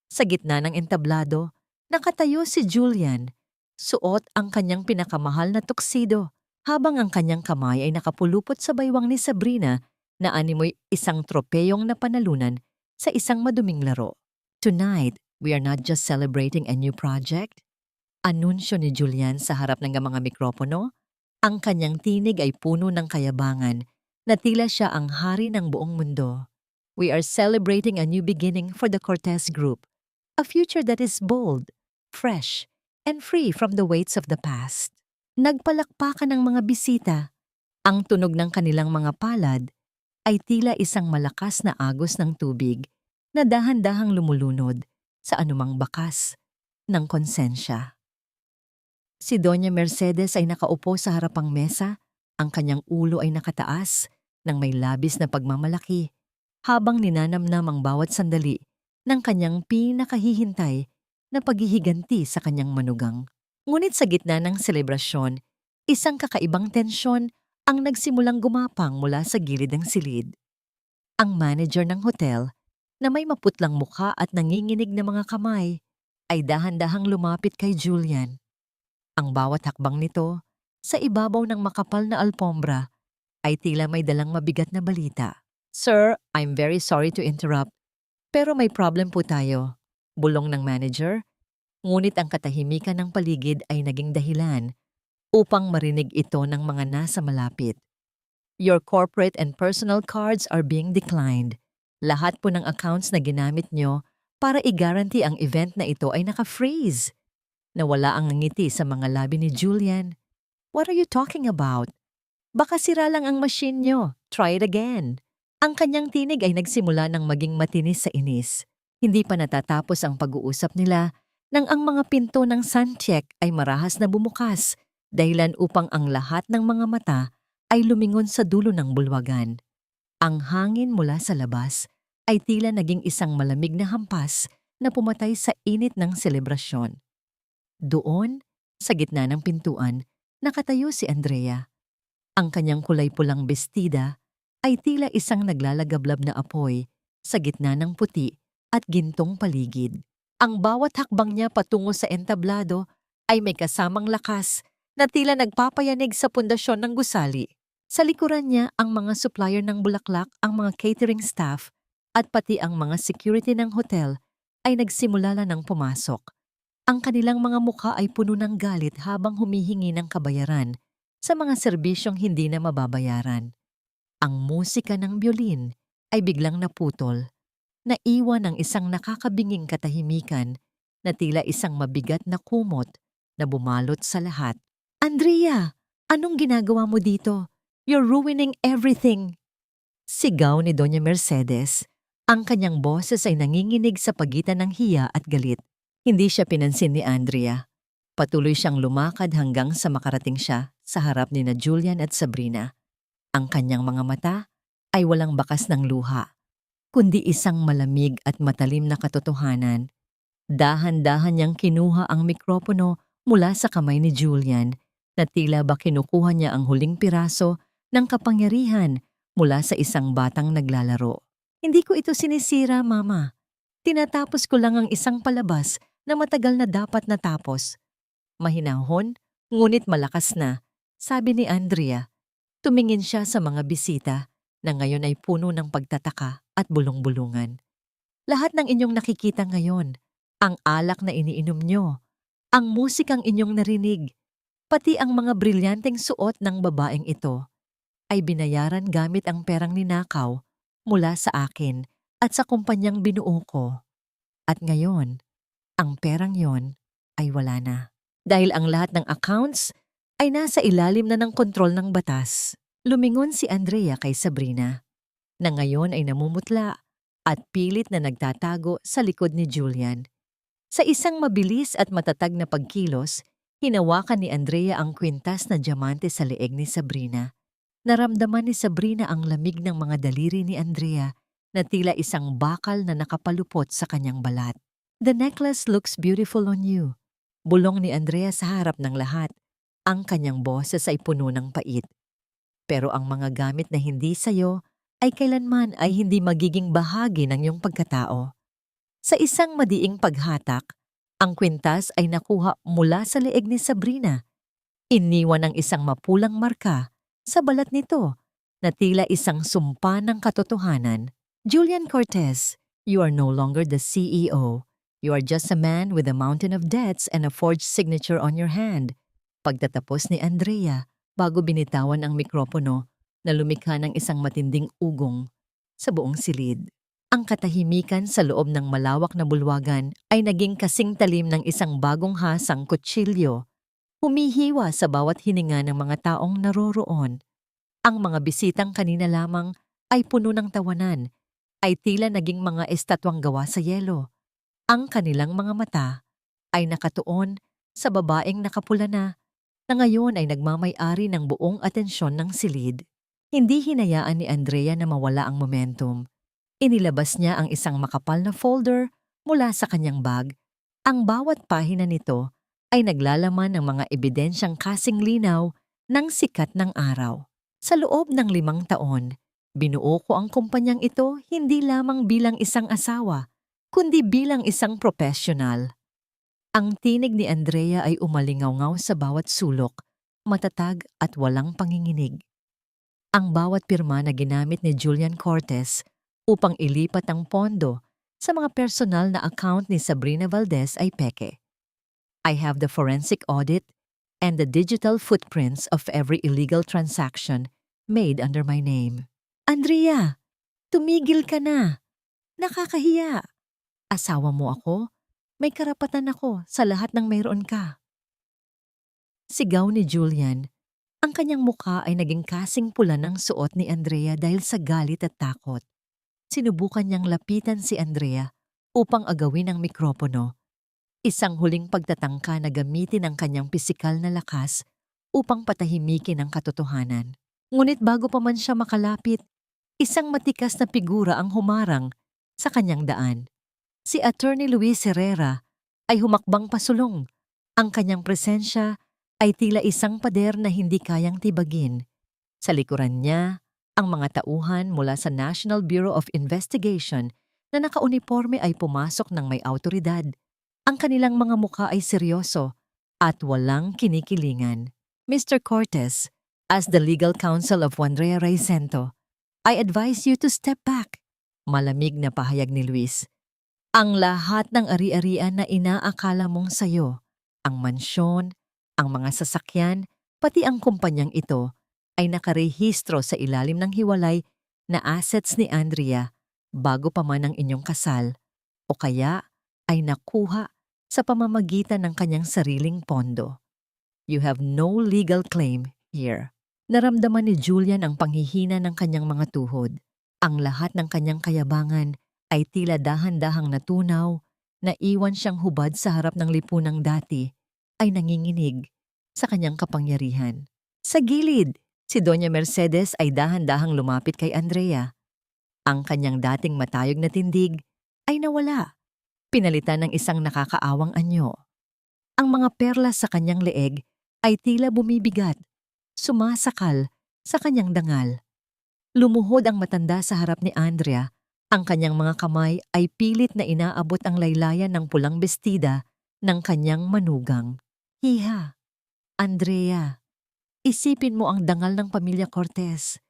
Sa gitna ng entablado, nakatayo si Julian, suot ang kanyang pinakamahal na tuxedo, habang ang kanyang kamay ay nakapulupot sa baywang ni Sabrina na animoy isang tropeyong napanalunan sa isang maduming laro. Tonight, we are not just celebrating a new project. Anunsyo ni Julian sa harap ng mga mikropono. Ang kanyang tinig ay puno ng kayabangan na tila siya ang hari ng buong mundo. We are celebrating a new beginning for the Cortez Group, a future that is bold, fresh, and free from the weights of the past. Nagpalakpakan ng mga bisita. Ang tunog ng kanilang mga palad ay tila isang malakas na agos ng tubig na dahan-dahang lumulunod sa anumang bakas ng konsensya. Si Doña Mercedes ay nakaupo sa harapang mesa, ang kanyang ulo ay nakataas ng may labis na pagmamalaki habang ninanamnam ang bawat sandali ng kanyang pinakahihintay na paghihiganti sa kanyang manugang. Ngunit sa gitna ng selebrasyon, isang kakaibang tensyon ang nagsimulang gumapang mula sa gilid ng silid. Ang manager ng hotel, na may maputlang mukha at nanginginig na mga kamay, ay dahan-dahang lumapit kay Julian. Ang bawat hakbang nito sa ibabaw ng makapal na alpombra ay tila may dalang mabigat na balita. "Sir, I'm very sorry to interrupt, pero may problem po tayo," bulong ng manager. Ngunit ang katahimikan ng paligid ay naging dahilan upang marinig ito ng mga nasa malapit. "Your corporate and personal cards are being declined. Lahat po ng accounts na ginamit nyo para i-guarantee ang event na ito ay naka-freeze." Nawala ang ngiti sa mga labi ni Julian. "What are you talking about? Baka sira lang ang machine nyo. Try it again." Ang kanyang tinig ay nagsimula ng maging matinis sa inis. Hindi pa natatapos ang pag-uusap nila nang ang mga pinto ng soundcheck ay marahas na bumukas, dahilan upang ang lahat ng mga mata ay lumingon sa dulo ng bulwagan. Ang hangin mula sa labas ay tila naging isang malamig na hampas na pumatay sa init ng selebrasyon. Doon, sa gitna ng pintuan, nakatayo si Andrea. Ang kanyang kulay pulang bestida ay tila isang naglalagablab na apoy sa gitna ng puti at gintong paligid. Ang bawat hakbang niya patungo sa entablado ay may kasamang lakas na tila nagpapayanig sa pundasyon ng gusali. Sa likuran niya ang mga supplier ng bulaklak, ang mga catering staff, at pati ang mga security ng hotel ay nagsimula ng pumasok. Ang kanilang mga mukha ay puno ng galit habang humihingi ng kabayaran sa mga serbisyong hindi na mababayaran. Ang musika ng biolin ay biglang naputol, naiwan ng isang nakakabinging katahimikan na tila isang mabigat na kumot na bumalot sa lahat. "Andrea, anong ginagawa mo dito? You're ruining everything!" Sigaw ni Doña Mercedes. Ang kanyang boses ay nanginginig sa pagitan ng hiya at galit. Hindi siya pinansin ni Andrea. Patuloy siyang lumakad hanggang sa makarating siya sa harap ni Julian at Sabrina. Ang kanyang mga mata ay walang bakas ng luha, kundi isang malamig at matalim na katotohanan. Dahan-dahan niyang kinuha ang mikropono mula sa kamay ni Julian na tila ba kinukuha niya ang huling piraso ng kapangyarihan mula sa isang batang naglalaro. "Hindi ko ito sinisira, Mama. Tinatapos ko lang ang isang palabas na matagal na dapat natapos." Mahinahon, ngunit malakas na, sabi ni Andrea. Tumingin siya sa mga bisita na ngayon ay puno ng pagtataka at bulong-bulungan. "Lahat ng inyong nakikita ngayon, ang alak na iniinom nyo, ang musikang inyong narinig, pati ang mga brilyanteng suot ng babaeng ito, ay binayaran gamit ang perang ninakaw mula sa akin at sa kumpanyang binuo ko. At ngayon, ang perang yon ay wala na. Dahil ang lahat ng accounts ay nasa ilalim na ng kontrol ng batas." Lumingon si Andrea kay Sabrina, na ngayon ay namumutla at pilit na nagtatago sa likod ni Julian. Sa isang mabilis at matatag na pagkilos, hinawakan ni Andrea ang kwintas na diamante sa leeg ni Sabrina. Naramdaman ni Sabrina ang lamig ng mga daliri ni Andrea na tila isang bakal na nakapalupot sa kanyang balat. "The necklace looks beautiful on you," bulong ni Andrea sa harap ng lahat. Ang kanyang boses ay puno ng pait. "Pero ang mga gamit na hindi sayo ay kailanman ay hindi magiging bahagi ng iyong pagkatao." Sa isang madiing paghatak, ang kwintas ay nakuha mula sa leeg ni Sabrina. Iniwan ang isang mapulang marka sa balat nito na tila isang sumpa ng katotohanan. "Julian Cortez, you are no longer the CEO. You are just a man with a mountain of debts and a forged signature on your hand." Pagtatapos ni Andrea, bago binitawan ang mikropono na lumikha ng isang matinding ugong sa buong silid. Ang katahimikan sa loob ng malawak na bulwagan ay naging kasing talim ng isang bagong hasang kutsilyo, humihiwa sa bawat hininga ng mga taong naroroon. Ang mga bisitang kanina lamang ay puno ng tawanan, ay tila naging mga estatwang gawa sa yelo. Ang kanilang mga mata ay nakatuon sa babaeng nakapula na ngayon ay nagmamay-ari ng buong atensyon ng silid. Hindi hinayaan ni Andrea na mawala ang momentum. Inilabas niya ang isang makapal na folder mula sa kanyang bag. Ang bawat pahina nito ay naglalaman ng mga ebidensyang kasing linaw ng sikat ng araw. Sa loob ng 5 taon, binuo ko ang kumpanyang ito hindi lamang bilang isang asawa, kundi bilang isang profesional. Ang tinig ni Andrea ay umalingaw-ngaw sa bawat sulok, matatag at walang panginginig. Ang bawat pirma na ginamit ni Julian Cortez upang ilipat ang pondo sa mga personal na account ni Sabrina Valdez ay peke. I have the forensic audit and the digital footprints of every illegal transaction made under my name. Andrea, tumigil ka na. Nakakahiya. Asawa mo ako? May karapatan ako sa lahat ng mayroon ka. Sigaw ni Julian. Ang kanyang mukha ay naging kasing pula ng suot ni Andrea dahil sa galit at takot. Sinubukan niyang lapitan si Andrea upang agawin ang mikropono. Isang huling pagtatangka na gamitin ang kanyang pisikal na lakas upang patahimikin ang katotohanan. Ngunit bago pa man siya makalapit, isang matikas na figura ang humarang sa kanyang daan. Si Attorney Luis Herrera ay humakbang pasulong. Ang kanyang presensya ay tila isang pader na hindi kayang tibagin. Sa likuran niya, ang mga tauhan mula sa National Bureau of Investigation na nakauniforme ay pumasok ng may awtoridad. Ang kanilang mga mukha ay seryoso at walang kinikilingan. Mr. Cortez, as the legal counsel of Andrea Reycento, I advise you to step back. Malamig na pahayag ni Luis. Ang lahat ng ari-arian na inaakala mong sayo, ang mansyon, ang mga sasakyan, pati ang kumpanyang ito, ay nakarehistro sa ilalim ng hiwalay na assets ni Andrea bago pa man ang inyong kasal o kaya ay nakuha sa pamamagitan ng kanyang sariling pondo. You have no legal claim here. Naramdaman ni Julian ang panghihina ng kanyang mga tuhod. Ang lahat ng kanyang kayabangan ay tila dahan-dahang natunaw, na iwan siyang hubad sa harap ng lipunang dati, ay nanginginig sa kanyang kapangyarihan. Sa gilid, si Doña Mercedes ay dahan-dahang lumapit kay Andrea. Ang kanyang dating matayog na tindig ay nawala, pinalitan ng isang nakakaawang anyo. Ang mga perlas sa kanyang leeg ay tila bumibigat, sumasakal sa kanyang dangal. Lumuhod ang matanda sa harap ni Andrea. Ang kanyang mga kamay ay pilit na inaabot ang laylayan ng pulang bestida ng kanyang manugang. Hiha, Andrea, isipin mo ang dangal ng pamilya Cortez.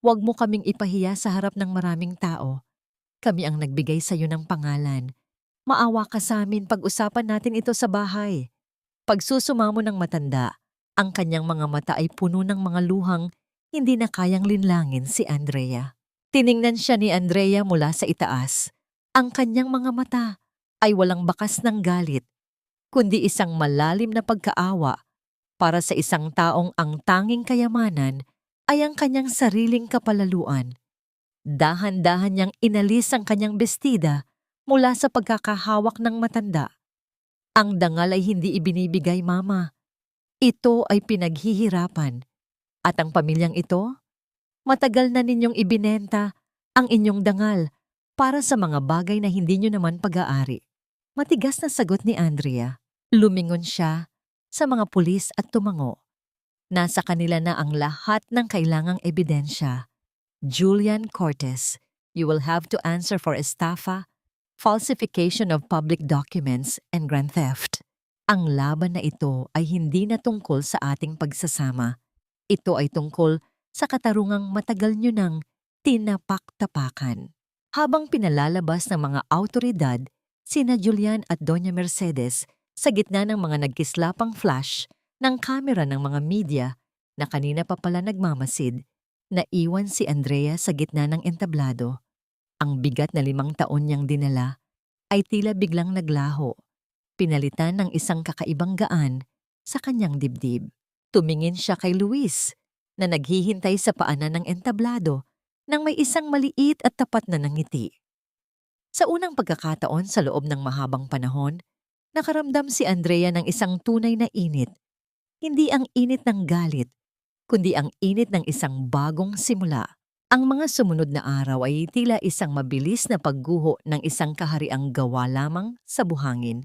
Huwag mo kaming ipahiya sa harap ng maraming tao. Kami ang nagbigay sa iyo ng pangalan. Maawa ka sa amin, pag-usapan natin ito sa bahay. Pagsusuma mo ng matanda, ang kanyang mga mata ay puno ng mga luhang hindi na kayang linlangin si Andrea. Tiningnan siya ni Andrea mula sa itaas. Ang kanyang mga mata ay walang bakas ng galit, kundi isang malalim na pagkaawa para sa isang taong ang tanging kayamanan ay ang kanyang sariling kapalaluan. Dahan-dahan niyang inalis ang kanyang bestida mula sa pagkakahawak ng matanda. Ang dangal ay hindi ibinibigay, Mama. Ito ay pinaghihirapan. At ang pamilyang ito, matagal na ninyong ibinenta ang inyong dangal para sa mga bagay na hindi nyo naman pag-aari. Matigas na sagot ni Andrea. Lumingon siya sa mga pulis at tumango. Nasa kanila na ang lahat ng kailangang ebidensya. Julian Cortez, you will have to answer for estafa, falsification of public documents, and grand theft. Ang laban na ito ay hindi na tungkol sa ating pagsasama. Ito ay tungkol sa katarungang matagal nyo nang tinapak-tapakan. Habang pinalalabas ng mga awtoridad, sina Julian at Doña Mercedes sa gitna ng mga nagkislapang flash ng kamera ng mga media na kanina pa pala nagmamasid, naiwan si Andrea sa gitna ng entablado. Ang bigat na 5 taon niyang dinala ay tila biglang naglaho, pinalitan ng isang kakaibang gaan sa kanyang dibdib. Tumingin siya kay Luis. na naghihintay sa paanan ng entablado nang may isang maliit at tapat na ngiti. Sa unang pagkakataon sa loob ng mahabang panahon, nakaramdam si Andrea ng isang tunay na init. Hindi ang init ng galit, kundi ang init ng isang bagong simula. Ang mga sumunod na araw ay tila isang mabilis na pagguho ng isang kahariang gawa lamang sa buhangin.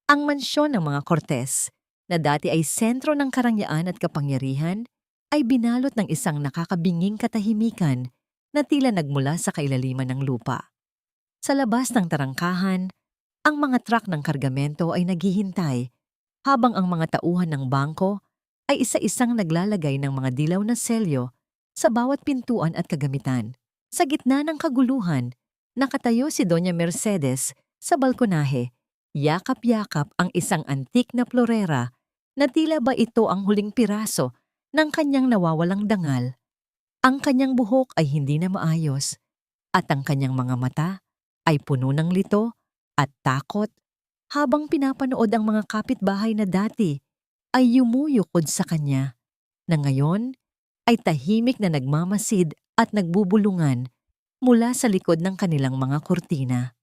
Ang mansyon ng mga Cortez, na dati ay sentro ng karangyaan at kapangyarihan, ay binalot ng isang nakakabinging katahimikan na tila nagmula sa kailaliman ng lupa. Sa labas ng tarangkahan, ang mga truck ng kargamento ay naghihintay, habang ang mga tauhan ng bangko ay isa-isang naglalagay ng mga dilaw na selyo sa bawat pintuan at kagamitan. Sa gitna ng kaguluhan, nakatayo si Doña Mercedes sa balkonahe. Yakap-yakap ang isang antik na florera na tila ba ito ang huling piraso ng kanyang nawawalang dangal. Ang kanyang buhok ay hindi na maayos at ang kanyang mga mata ay puno ng lito at takot habang pinapanood ang mga kapitbahay na dati ay yumuyukod sa kanya na ngayon ay tahimik na nagmamasid at nagbubulungan mula sa likod ng kanilang mga kurtina.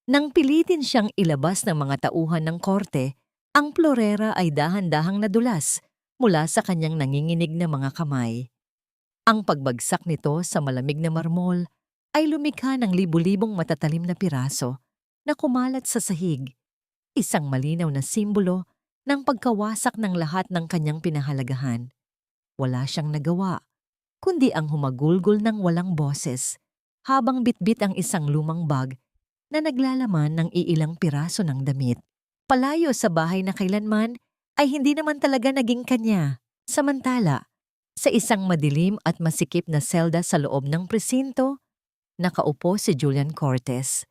Nang pilitin siyang ilabas ng mga tauhan ng korte, ang florera ay dahan-dahang nadulas mula sa kanyang nanginginig na mga kamay. Ang pagbagsak nito sa malamig na marmol ay lumikha ng libu-libong matatalim na piraso na kumalat sa sahig, isang malinaw na simbolo ng pagkawasak ng lahat ng kanyang pinahalagahan. Wala siyang nagawa, kundi ang humagulgol ng walang boses habang bitbit ang isang lumang bag na naglalaman ng iilang piraso ng damit. Palayo sa bahay na kailanman ay hindi naman talaga naging kanya. Samantala, sa isang madilim at masikip na selda sa loob ng presinto, nakaupo si Julian Cortez.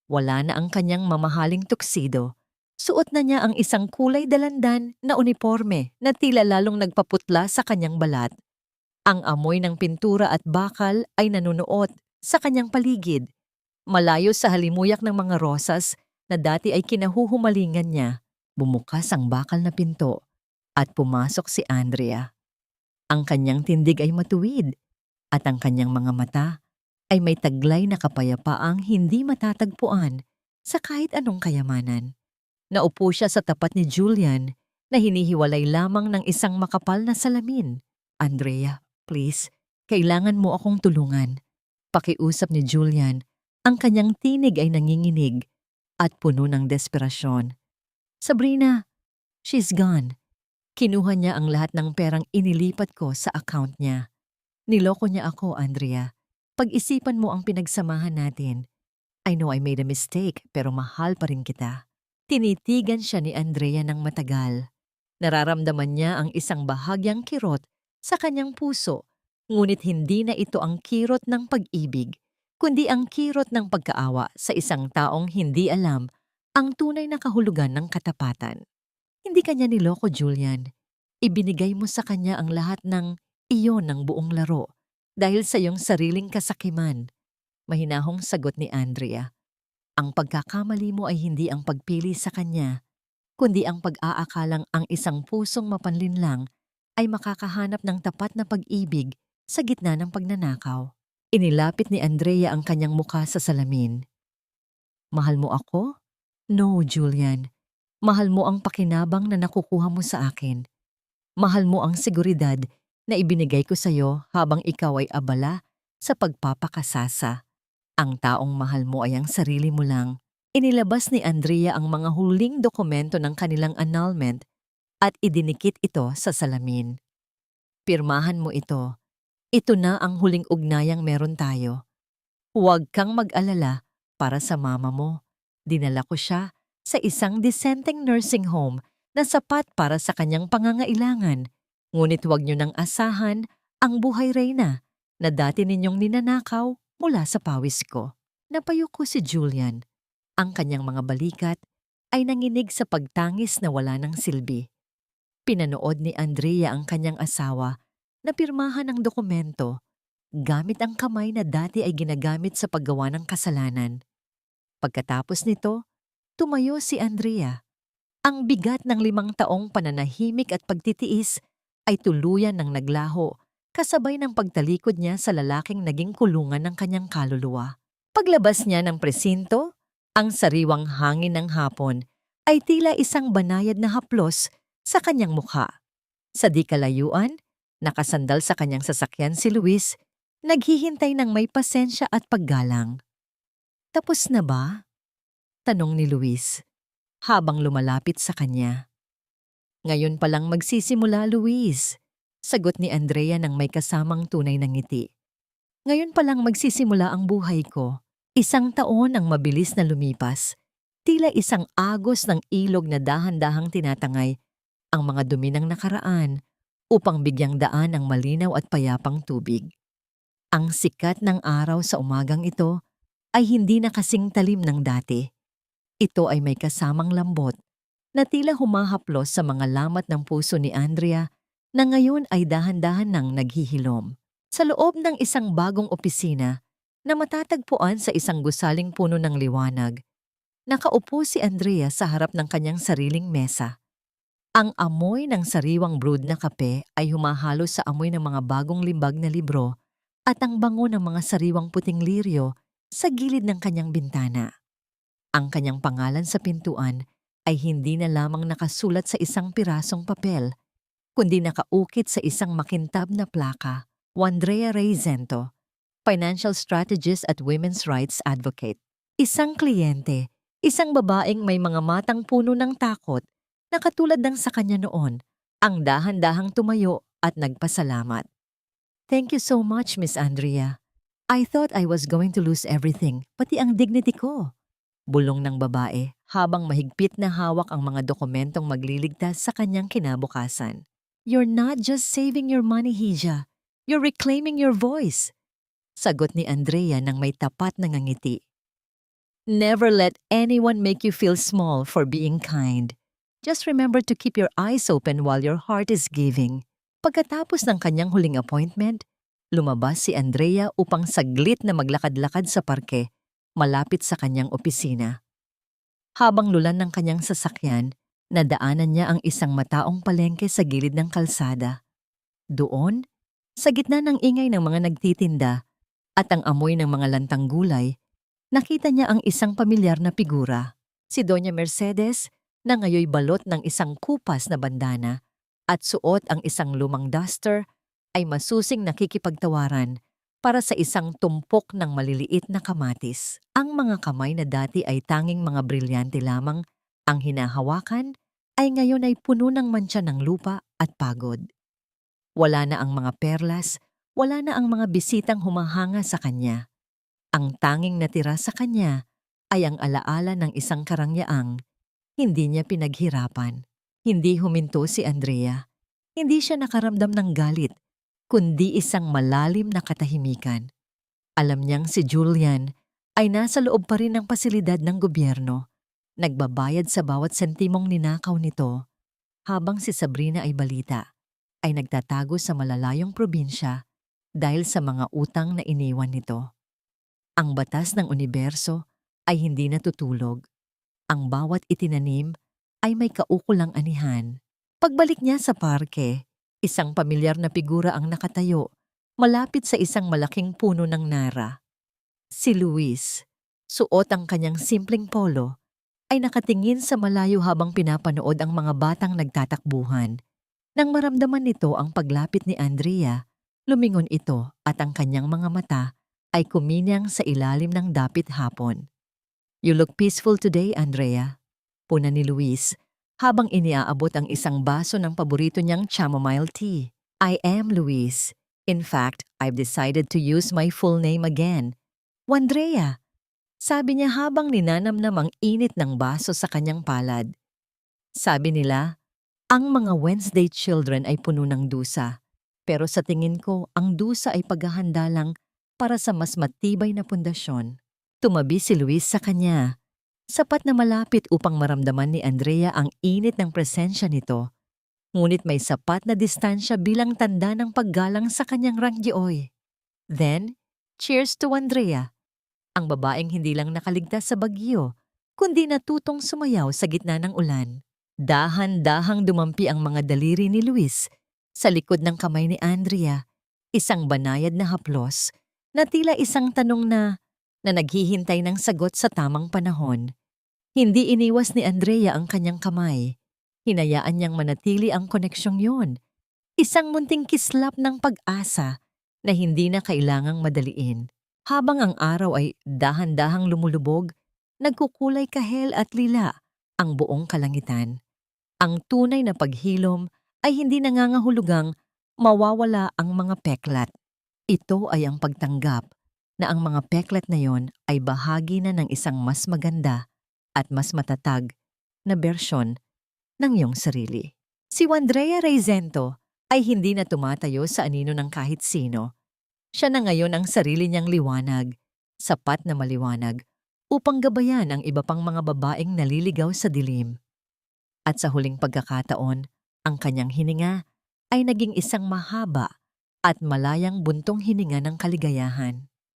Wala na ang kanyang mamahaling tuksido. Suot na niya ang isang kulay dalandan na uniforme na tila lalong nagpaputla sa kanyang balat. Ang amoy ng pintura at bakal ay nanunuot sa kanyang paligid. Malayo sa halimuyak ng mga rosas na dati ay kinahuhumalingan niya, bumukas ang bakal na pinto at pumasok si Andrea. Ang kanyang tindig ay matuwid at ang kanyang mga mata ay may taglay na kapayapaang hindi matatagpuan sa kahit anong kayamanan. Naupo siya sa tapat ni Julian na hinihiwalay lamang ng isang makapal na salamin. Andrea, please, kailangan mo akong tulungan. Pakiusap ni Julian. Ang kanyang tinig ay nanginginig at puno ng desperasyon. Sabrina, she's gone. Kinuha niya ang lahat ng perang inilipat ko sa account niya. Niloko niya ako, Andrea. Pag-isipan mo ang pinagsamahan natin. I know I made a mistake pero mahal pa rin kita. Tinitigan siya ni Andrea ng matagal. Nararamdaman niya ang isang bahagyang kirot sa kanyang puso, ngunit hindi na ito ang kirot ng pag-ibig, kundi ang kirot ng pagkaawa sa isang taong hindi alam ang tunay na kahulugan ng katapatan. Hindi kanya niloko, Julian. Ibinigay mo sa kanya ang lahat ng iyon ng buong laro dahil sa iyong sariling kasakiman. Mahinahong sagot ni Andrea. Ang pagkakamali mo ay hindi ang pagpili sa kanya, kundi ang pag-aakalang ang isang pusong mapanlinlang ay makakahanap ng tapat na pag-ibig sa gitna ng pagnanakaw. Inilapit ni Andrea ang kanyang mukha sa salamin. Mahal mo ako? No, Julian. Mahal mo ang pakinabang na nakukuha mo sa akin. Mahal mo ang seguridad na ibinigay ko sa iyo habang ikaw ay abala sa pagpapakasasa. Ang taong mahal mo ay ang sarili mo lang. Inilabas ni Andrea ang mga huling dokumento ng kanilang annulment at idinikit ito sa salamin. Pirmahan mo ito. Ito na ang huling ugnayang meron tayo. Huwag kang mag-alala para sa mama mo. Dinala ko siya sa isang disenteng nursing home na sapat para sa kanyang pangangailangan. Ngunit huwag niyo nang asahan ang buhay reyna na dati ninyong ninanakaw mula sa pawis ko. Napayuko si Julian. Ang kanyang mga balikat ay nanginig sa pagtangis na wala ng silbi. Pinanood ni Andrea ang kanyang asawa na pirmahan ng dokumento gamit ang kamay na dati ay ginagamit sa paggawa ng kasalanan. Pagkatapos nito, tumayo si Andrea. Ang bigat ng 5 taong pananahimik at pagtitiis ay tuluyan ng naglaho kasabay ng pagtalikod niya sa lalaking naging kulungan ng kanyang kaluluwa. Paglabas niya ng presinto, ang sariwang hangin ng hapon ay tila isang banayad na haplos sa kanyang mukha. Sa di kalayuan, nakasandal sa kanyang sasakyan si Luis, naghihintay ng may pasensya at paggalang. "Tapos na ba?" tanong ni Luis, habang lumalapit sa kanya. "Ngayon pa lang magsisimula, Luis," sagot ni Andrea ng may kasamang tunay na ngiti. "Ngayon pa lang magsisimula ang buhay ko." 1 taon ang mabilis na lumipas, tila isang agos ng ilog na dahan-dahang tinatangay ang mga dumi ng nakaraan upang bigyang daan ang malinaw at payapang tubig. Ang sikat ng araw sa umagang ito ay hindi na kasing talim ng dati. Ito ay may kasamang lambot na tila humahaplos sa mga lamat ng puso ni Andrea na ngayon ay dahan-dahan nang naghihilom. Sa loob ng isang bagong opisina na matatagpuan sa isang gusaling puno ng liwanag, nakaupo si Andrea sa harap ng kanyang sariling mesa. Ang amoy ng sariwang brewed na kape ay humahalo sa amoy ng mga bagong limbag na libro at ang bango ng mga sariwang puting liryo sa gilid ng kanyang bintana. Ang kanyang pangalan sa pintuan ay hindi na lamang nakasulat sa isang pirasong papel, kundi nakaukit sa isang makintab na plaka, Wandrea Reizento, Financial Strategist at Women's Rights Advocate. Isang kliyente, isang babaeng may mga matang puno ng takot na katulad ng sa kanya noon, ang dahan-dahang tumayo at nagpasalamat. "Thank you so much, Miss Andrea. I thought I was going to lose everything, pati ang dignity ko." Bulong ng babae habang mahigpit na hawak ang mga dokumentong magliligtas sa kanyang kinabukasan. "You're not just saving your money, Hija. You're reclaiming your voice," sagot ni Andrea ng may tapat na ngiti. "Never let anyone make you feel small for being kind. Just remember to keep your eyes open while your heart is giving." Pagkatapos ng kanyang huling appointment, lumabas si Andrea upang saglit na maglakad-lakad sa parke, malapit sa kanyang opisina. Habang lulan ng kanyang sasakyan, nadaanan niya ang isang mataong palengke sa gilid ng kalsada. Doon, sa gitna ng ingay ng mga nagtitinda at ang amoy ng mga lantang gulay, nakita niya ang isang pamilyar na figura, si Doña Mercedes, na ngayoy balot ng isang kupas na bandana at suot ang isang lumang duster, ay masusing nakikipagtawaran para sa isang tumpok ng maliliit na kamatis. Ang mga kamay na dati ay tanging mga brilyante lamang ang hinahawakan ay ngayon ay puno ng mantsa ng lupa at pagod. Wala na ang mga perlas, wala na ang mga bisitang humahanga sa kanya. Ang tanging natira sa kanya ay ang alaala ng isang karangyaang hindi niya pinaghirapan. Hindi huminto si Andrea. Hindi siya nakaramdam ng galit, kundi isang malalim na katahimikan. Alam niyang si Julian ay nasa loob pa rin ng pasilidad ng gobyerno, nagbabayad sa bawat sentimong ninakaw nito, habang si Sabrina ay balita, ay nagtatago sa malalayong probinsya dahil sa mga utang na iniwan nito. Ang batas ng universo ay hindi natutulog. Ang bawat itinanim ay may kaukulang anihan. Pagbalik niya sa parke, isang pamilyar na figura ang nakatayo, malapit sa isang malaking puno ng nara. Si Luis, suot ang kanyang simpleng polo, ay nakatingin sa malayo habang pinapanood ang mga batang nagtatakbuhan. Nang maramdaman nito ang paglapit ni Andrea, lumingon ito at ang kanyang mga mata ay kuminyang sa ilalim ng dapit hapon. "You look peaceful today, Andrea," puna ni Luis habang iniaabot ang isang baso ng paborito niyang chamomile tea. "I am Luis. In fact, I've decided to use my full name again. Wandrea," sabi niya habang ninanamnam ang init ng baso sa kanyang palad. Sabi nila, ang mga Wednesday children ay puno ng dusa. Pero sa tingin ko, ang dusa ay paghahanda lang para sa mas matibay na pundasyon. Tumabi si Luis sa kanya, sapat na malapit upang maramdaman ni Andrea ang init ng presensya nito. Ngunit may sapat na distansya bilang tanda ng paggalang sa kanyang rangyoy. Then, cheers to Andrea, ang babaeng hindi lang nakaligtas sa bagyo, kundi natutong sumayaw sa gitna ng ulan. Dahan-dahang dumampi ang mga daliri ni Luis sa likod ng kamay ni Andrea, Isang banayad na haplos na tila isang tanong na naghihintay ng sagot sa tamang panahon. Hindi iniwas ni Andrea ang kanyang kamay. Hinayaan niyang manatili ang koneksyong yun. Isang munting kislap ng pag-asa na hindi na kailangang madaliin. Habang ang araw ay dahan-dahang lumulubog, nagkukulay kahel at lila ang buong kalangitan. Ang tunay na paghilom ay hindi nangangahulugang mawawala ang mga peklat. Ito ay ang pagtanggap na ang mga peklat na yon ay bahagi na ng isang mas maganda at mas matatag na bersyon ng iyong sarili. Si Wandrea Reizento ay hindi na tumatayo sa anino ng kahit sino. Siya na ngayon ang sarili niyang liwanag, sapat na maliwanag, upang gabayan ang iba pang mga babaeng naliligaw sa dilim. At sa huling pagkakataon, ang kanyang hininga ay naging isang mahaba at malayang buntong hininga ng kaligayahan.